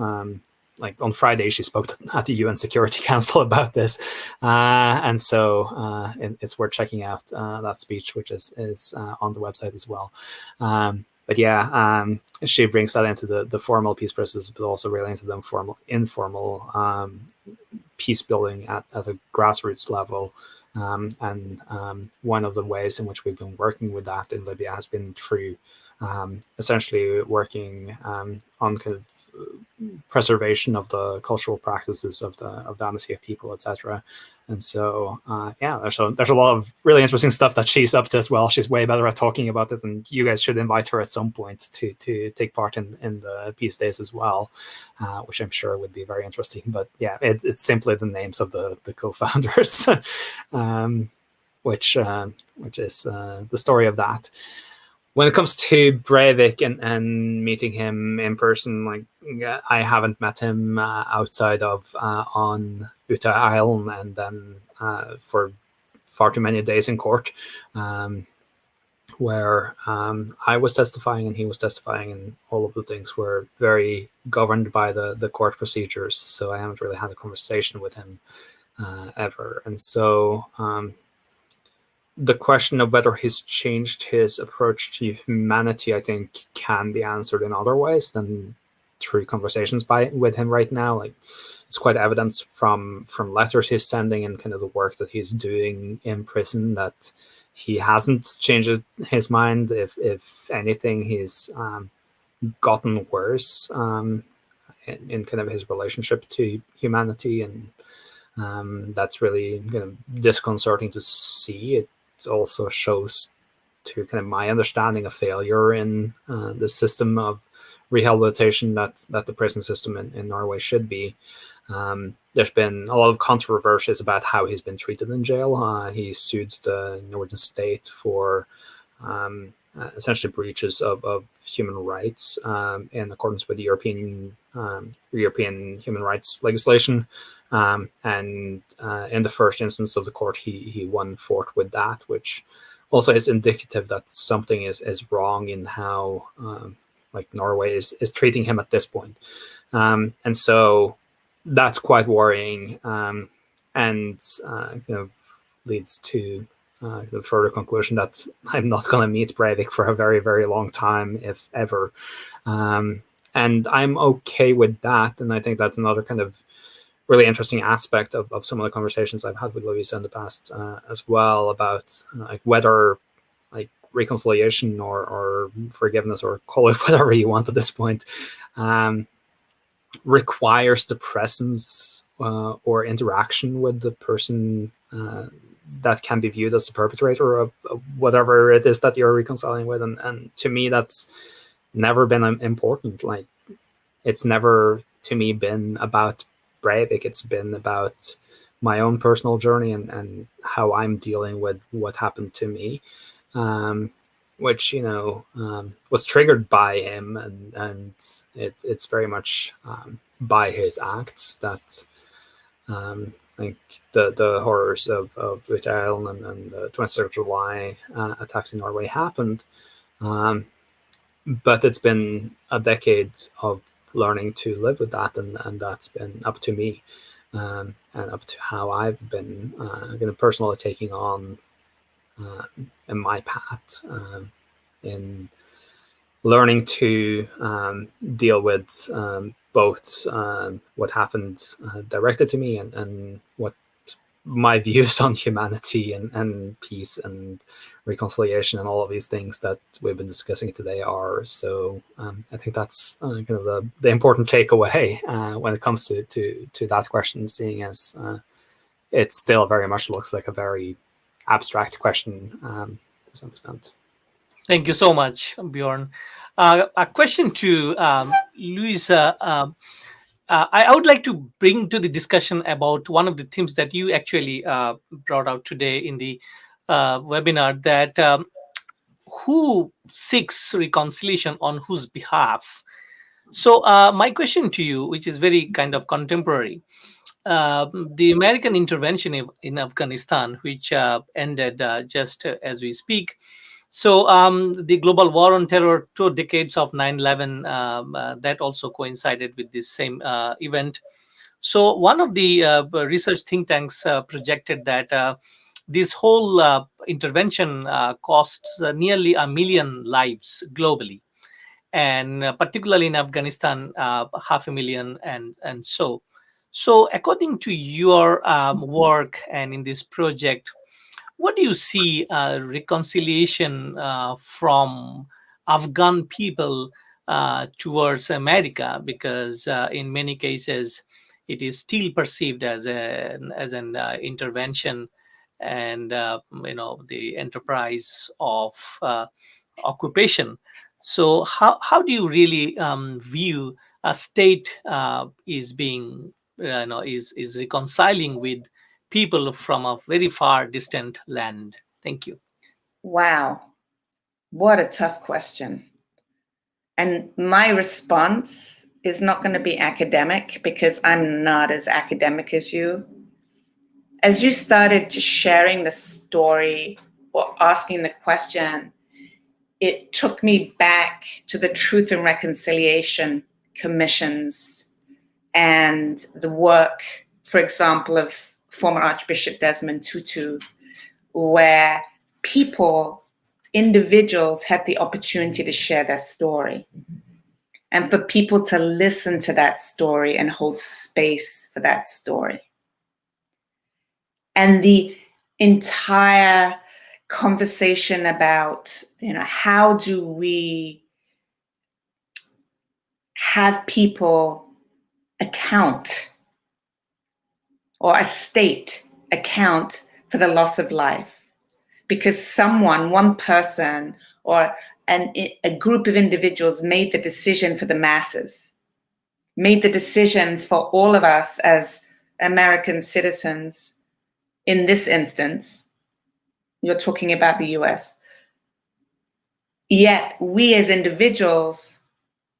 Like on Friday, she spoke at the UN Security Council about this, and so it's worth checking out that speech, which is on the website as well. But yeah, she brings that into the formal peace process, but also really into the informal peace building at a grassroots level. And one of the ways in which we've been working with that in Libya has been through essentially working on kind of preservation of the cultural practices of the Amazigh people, etc. And so there's a lot of really interesting stuff that she's up to as well. She's way better at talking about it, and you guys should invite her at some point to take part in the peace days as well, which I'm sure would be very interesting. But yeah, it's simply the names of the co-founders, which is the story of that. When it comes to Breivik and meeting him in person, like I haven't met him outside of on Utøya Island, and then for far too many days in court, where I was testifying and he was testifying, and all of the things were very governed by the court procedures. So I haven't really had a conversation with him ever. And so the question of whether he's changed his approach to humanity, I think, can be answered in other ways than through conversations with him right now. Like, it's quite evident from letters he's sending and kind of the work that he's doing in prison that he hasn't changed his mind. If anything, he's gotten worse in kind of his relationship to humanity, and that's really kind of disconcerting to see. It also shows to kind of my understanding of failure in the system of rehabilitation that the prison system in Norway should be. There's been a lot of controversies about how he's been treated in jail. He sued the Norwegian state for essentially breaches of human rights in accordance with the European European human rights legislation. And in the first instance of the court, he won forth with that, which also is indicative that something is wrong in how like Norway is treating him at this point. And so that's quite worrying, and kind of leads to the further conclusion that I'm not going to meet Breivik for a very, very long time, if ever. And I'm okay with that. And I think that's another kind of really interesting aspect of some of the conversations I've had with Louisa in the past as well, about like whether like reconciliation or forgiveness, or call it whatever you want at this point, requires the presence or interaction with the person that can be viewed as the perpetrator of whatever it is that you're reconciling with. And to me, that's never been important. Like, it's never, to me, been about Breivik. It's been about my own personal journey and how I'm dealing with what happened to me, which, you know, was triggered by him, and it's very much by his acts that like the horrors of Ihler and the 23rd of July attacks in Norway happened. But it's been a decade of learning to live with that, and that's been up to me, and up to how I've been personally taking on in my path, in learning to deal with both what happened directly to me and what my views on humanity and peace and reconciliation and all of these things that we've been discussing today are. So I think that's kind of the important takeaway when it comes to that question, seeing as it still very much looks like a very abstract question to some extent. Thank you so much, Bjørn. A question to Louisa. I would like to bring to the discussion about one of the themes that you actually brought out today in the webinar, that who seeks reconciliation on whose behalf. So my question to you, which is very kind of contemporary, the American intervention in Afghanistan, which ended just as we speak. So the global war on terror, 2 decades of 9/11, that also coincided with this same event. So one of the research think tanks projected that this whole intervention costs nearly 1 million lives globally, and particularly in Afghanistan, 500,000, and so. So according to your work and in this project, what do you see reconciliation from Afghan people towards America? Because in many cases, it is still perceived as an intervention and the enterprise of occupation. So how do you really view a state is being is reconciling with people from a very far distant land? Thank you. Wow, what a tough question. And my response is not going to be academic, because I'm not as academic as you. As you started to sharing the story or asking the question, it took me back to the Truth and Reconciliation Commissions and the work, for example, of former Archbishop Desmond Tutu, where people, individuals, had the opportunity to share their story, and for people to listen to that story and hold space for that story. And the entire conversation about, how do we have people account, or a state account, for the loss of life, because one person, or a group of individuals made the decision for the masses, made the decision for all of us as American citizens. In this instance, you're talking about the US. Yet we as individuals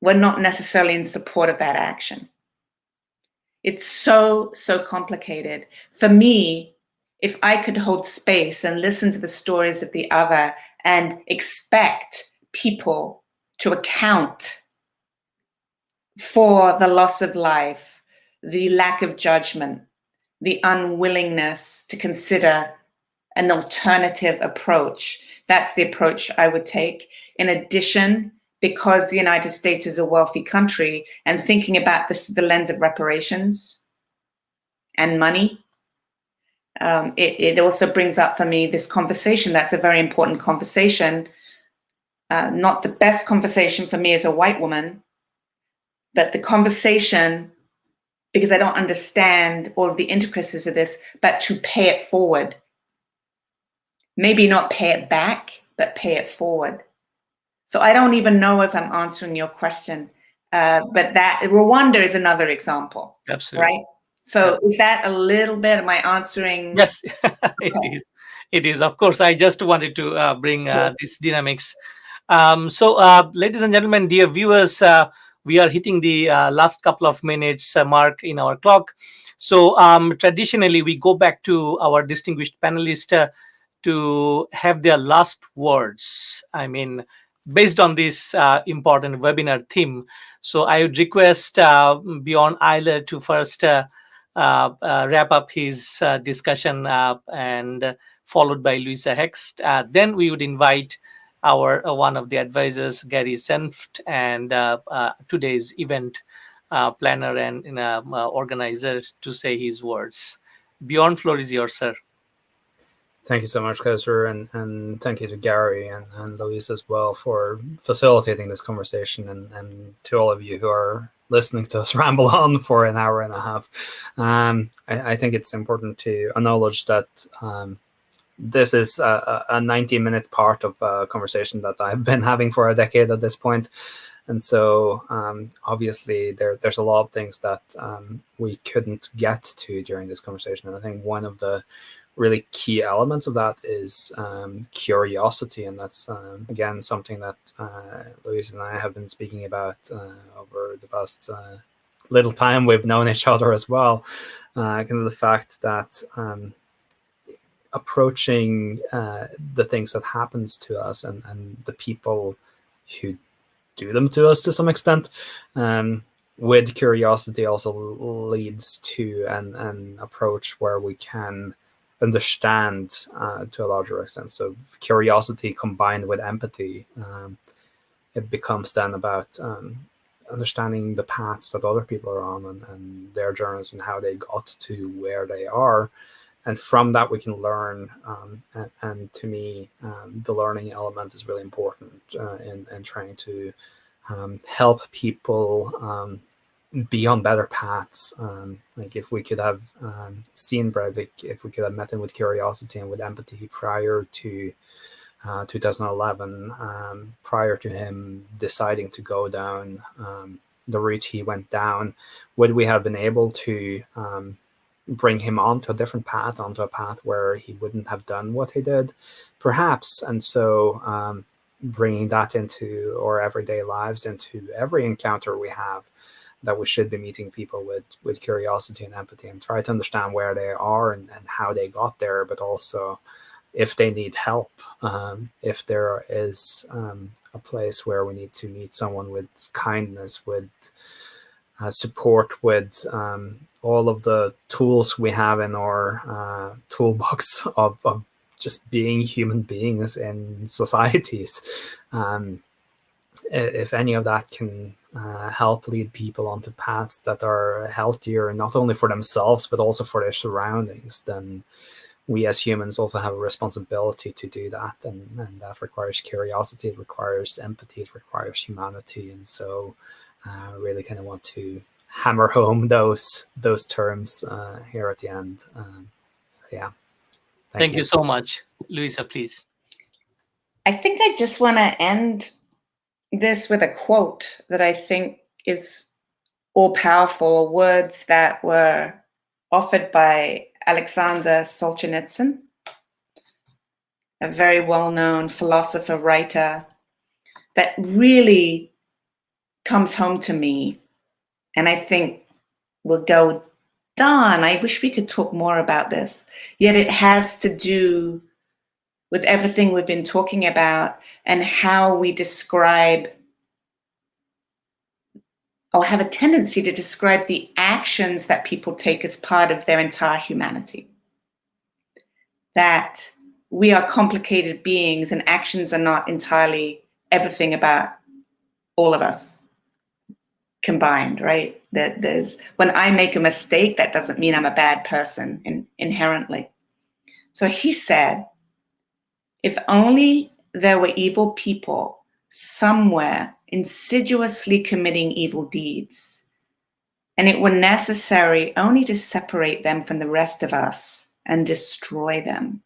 were not necessarily in support of that action. It's so complicated. For me, if I could hold space and listen to the stories of the other and expect people to account for the loss of life, the lack of judgment, the unwillingness to consider an alternative approach, that's the approach I would take. In addition, because the United States is a wealthy country, and thinking about this through the lens of reparations and money, it also brings up for me this conversation. That's a very important conversation. Not the best conversation for me as a white woman, but the conversation, because I don't understand all of the intricacies of this, but to pay it forward. Maybe not pay it back, but pay it forward. So I don't even know if I'm answering your question, but that Rwanda is another example. Absolutely. Right? So is that a little bit, am I answering? Yes, it is. It is. Of course, I just wanted to bring these dynamics. So, ladies and gentlemen, dear viewers, we are hitting the last couple of minutes mark in our clock. So traditionally, we go back to our distinguished panelists to have their last words. I mean, based on this important webinar theme. So I would request Bjørn Ihler to first wrap up his discussion and followed by Louisa Hext. Then we would invite our one of the advisors, Gary Senft, and today's event planner and organizer to say his words. Bjørn, floor is yours, sir. Thank you so much, Kauser, and thank you to Gary and Louisa as well for facilitating this conversation, and to all of you who are listening to us ramble on for an hour and a half. I think it's important to acknowledge that this is a 90-minute part of a conversation that I've been having for a decade at this point. And so obviously there's a lot of things that we couldn't get to during this conversation. And I think one of the really key elements of that is curiosity. And that's, again, something that Louisa and I have been speaking about over the past little time we've known each other as well. Kind of the fact that approaching the things that happens to us and the people who do them to us to some extent with curiosity also leads to an approach where we can understand to a larger extent. So curiosity combined with empathy, it becomes then about understanding the paths that other people are on and their journeys and how they got to where they are. And from that, we can learn. And to me, the learning element is really important in trying to help people be on better paths. Like if we could have seen Breivik, if we could have met him with curiosity and with empathy prior to 2011, prior to him deciding to go down the route he went down, would we have been able to bring him onto a different path, onto a path where he wouldn't have done what he did? Perhaps. And so bringing that into our everyday lives, into every encounter we have, that we should be meeting people with curiosity and empathy and try to understand where they are and how they got there, but also if they need help, if there is a place where we need to meet someone with kindness, with support, with all of the tools we have in our toolbox of just being human beings in societies. If any of that can help lead people onto paths that are healthier, not only for themselves, but also for their surroundings, then we as humans also have a responsibility to do that. And that requires curiosity, it requires empathy, it requires humanity. And so I really kind of want to hammer home those terms here at the end. So yeah. Thank you so much. Louisa, please. I think I just want to end this with a quote that I think is all powerful, words that were offered by Alexander Solzhenitsyn, a very well-known philosopher, writer, that really comes home to me, and I think we'll go, darn, I wish we could talk more about this. Yet it has to do with everything we've been talking about and how we describe or have a tendency to describe the actions that people take as part of their entire humanity. That we are complicated beings and actions are not entirely everything about all of us combined, right? That when I make a mistake, that doesn't mean I'm a bad person inherently. So he said, if only there were evil people somewhere insidiously committing evil deeds, and it were necessary only to separate them from the rest of us and destroy them.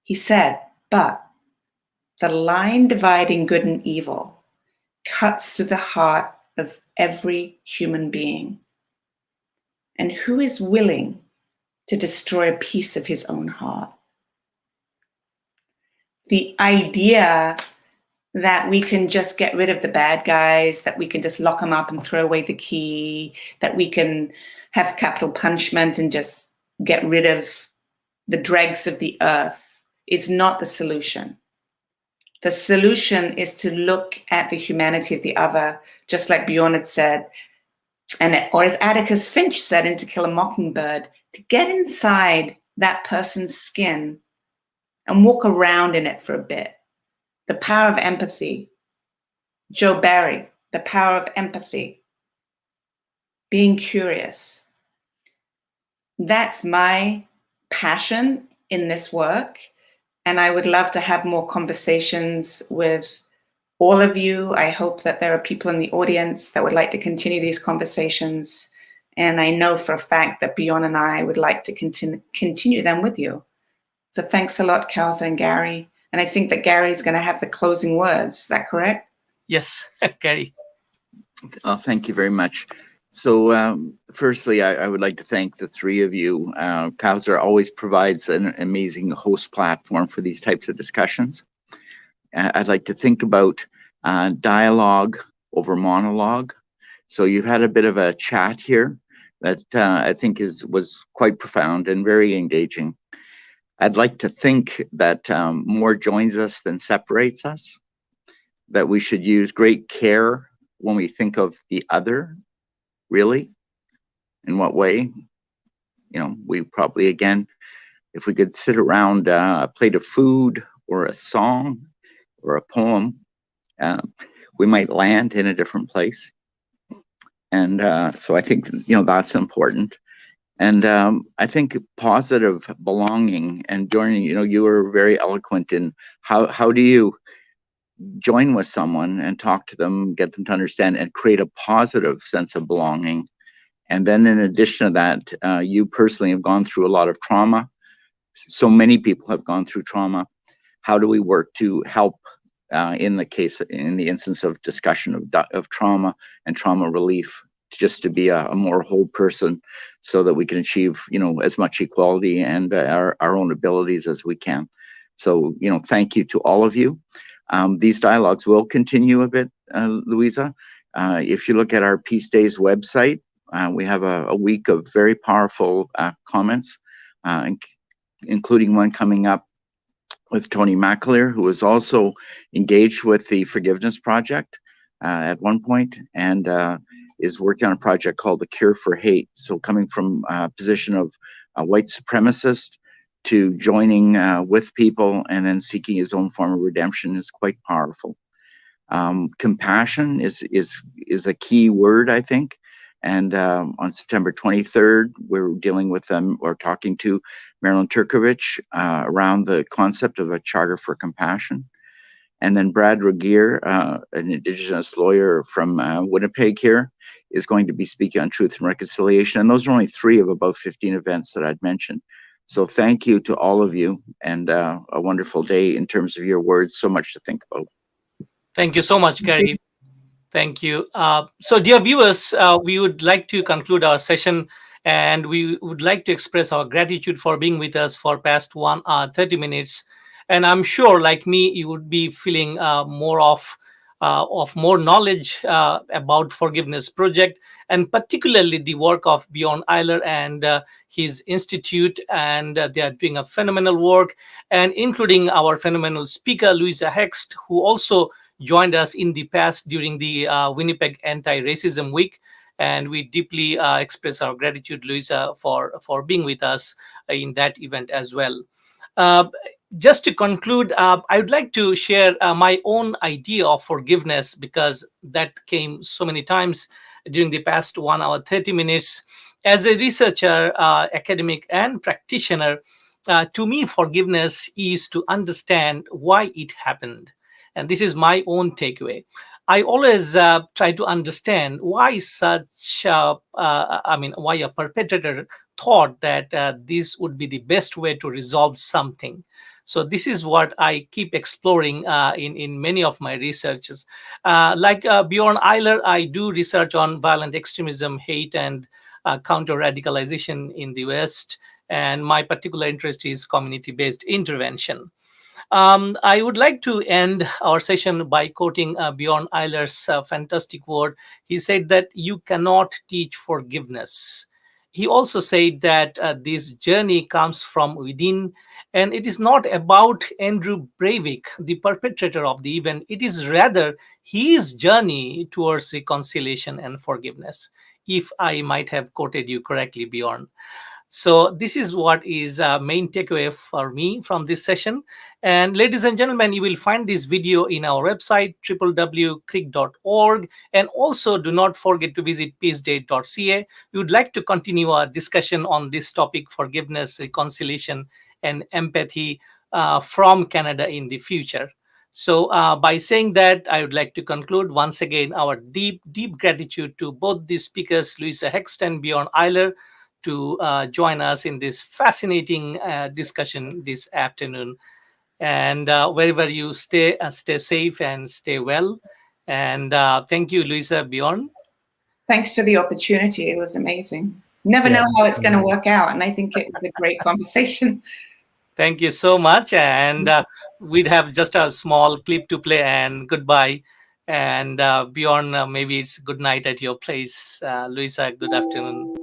He said, but the line dividing good and evil cuts through the heart of every human being. And who is willing to destroy a piece of his own heart? The idea that we can just get rid of the bad guys, that we can just lock them up and throw away the key, that we can have capital punishment and just get rid of the dregs of the earth is not the solution. The solution is to look at the humanity of the other, just like Bjørn had said, or as Atticus Finch said in To Kill a Mockingbird, to get inside that person's skin and walk around in it for a bit. The power of empathy. Joe Barry, the power of empathy. Being curious. That's my passion in this work. And I would love to have more conversations with all of you. I hope that there are people in the audience that would like to continue these conversations. And I know for a fact that Bjørn and I would like to continue them with you. So thanks a lot, Kelsey and Gary. And I think that Gary is going to have the closing words. Is that correct? Yes, Gary. Thank you very much. So firstly, I would like to thank the three of you. Kelsey always provides an amazing host platform for these types of discussions. I'd like to think about dialogue over monologue. So you've had a bit of a chat here that I think was quite profound and very engaging. I'd like to think that more joins us than separates us, that we should use great care when we think of the other, really. In what way? You know, we probably, again, if we could sit around a plate of food or a song or a poem, we might land in a different place. And so I think, you know, that's important. And I think positive belonging, and Bjørn, you know, you were very eloquent in how do you join with someone and talk to them, get them to understand and create a positive sense of belonging. And then in addition to that, you personally have gone through a lot of trauma. So many people have gone through trauma. How do we work to help in the instance of discussion of trauma and trauma relief, just to be a more whole person, so that we can achieve, you know, as much equality and our own abilities as we can. So, you know, thank you to all of you. These dialogues will continue a bit, Louisa. If you look at our Peace Days website, we have a week of very powerful comments, including one coming up with Tony McAleer, who was also engaged with the Forgiveness Project at one point, and is working on a project called The Cure for Hate. So coming from a position of a white supremacist to joining with people and then seeking his own form of redemption is quite powerful. Compassion is a key word, I think. And on September 23rd, we're dealing with them, or talking to Marilyn Turkovich around the concept of a charter for compassion. And then Brad Regier, an Indigenous lawyer from Winnipeg here, is going to be speaking on truth and reconciliation. And those are only 3 of about 15 events that I'd mentioned. So thank you to all of you, and a wonderful day in terms of your words. So much to think about. Thank you so much, Gary. Thank you. So dear viewers, we would like to conclude our session, and we would like to express our gratitude for being with us for past 1 hour, 30 minutes. And I'm sure, like me, you would be feeling more of of more knowledge about Forgiveness Project, and particularly the work of Bjørn Ihler and his institute. And they are doing a phenomenal work, and including our phenomenal speaker, Louisa Hext, who also joined us in the past during the Winnipeg Anti-Racism Week. And we deeply express our gratitude, Louisa, for being with us in that event as well. Just to conclude, I would like to share my own idea of forgiveness, because that came so many times during the past 1 hour, 30 minutes. As a researcher, academic, and practitioner, to me, forgiveness is to understand why it happened. And this is my own takeaway. I always try to understand why why a perpetrator thought that this would be the best way to resolve something. So this is what I keep exploring in many of my researches. Like Bjørn Ihler, I do research on violent extremism, hate, and counter-radicalization in the West. And my particular interest is community-based intervention. I would like to end our session by quoting Bjørn Ihler's fantastic word. He said that you cannot teach forgiveness. He also said that this journey comes from within, and it is not about Andrew Breivik, the perpetrator of the event. It is rather his journey towards reconciliation and forgiveness, if I might have quoted you correctly, Bjørn. So this is what is main takeaway for me from this session. And ladies and gentlemen, you will find this video in our website, www.cric.org. And also do not forget to visit peaceday.ca. We would like to continue our discussion on this topic, forgiveness, reconciliation, and empathy from Canada in the future. So by saying that, I would like to conclude once again our deep, deep gratitude to both the speakers, Louisa Hext and Bjørn Ihler, to join us in this fascinating discussion this afternoon. And wherever you stay safe and stay well. And thank you, Louisa, Bjørn. Thanks for the opportunity. It was amazing. Never know how it's going to work out. And I think it was a great conversation. Thank you so much. And we'd have just a small clip to play, and goodbye. And Bjørn, maybe it's good night at your place. Louisa, good afternoon.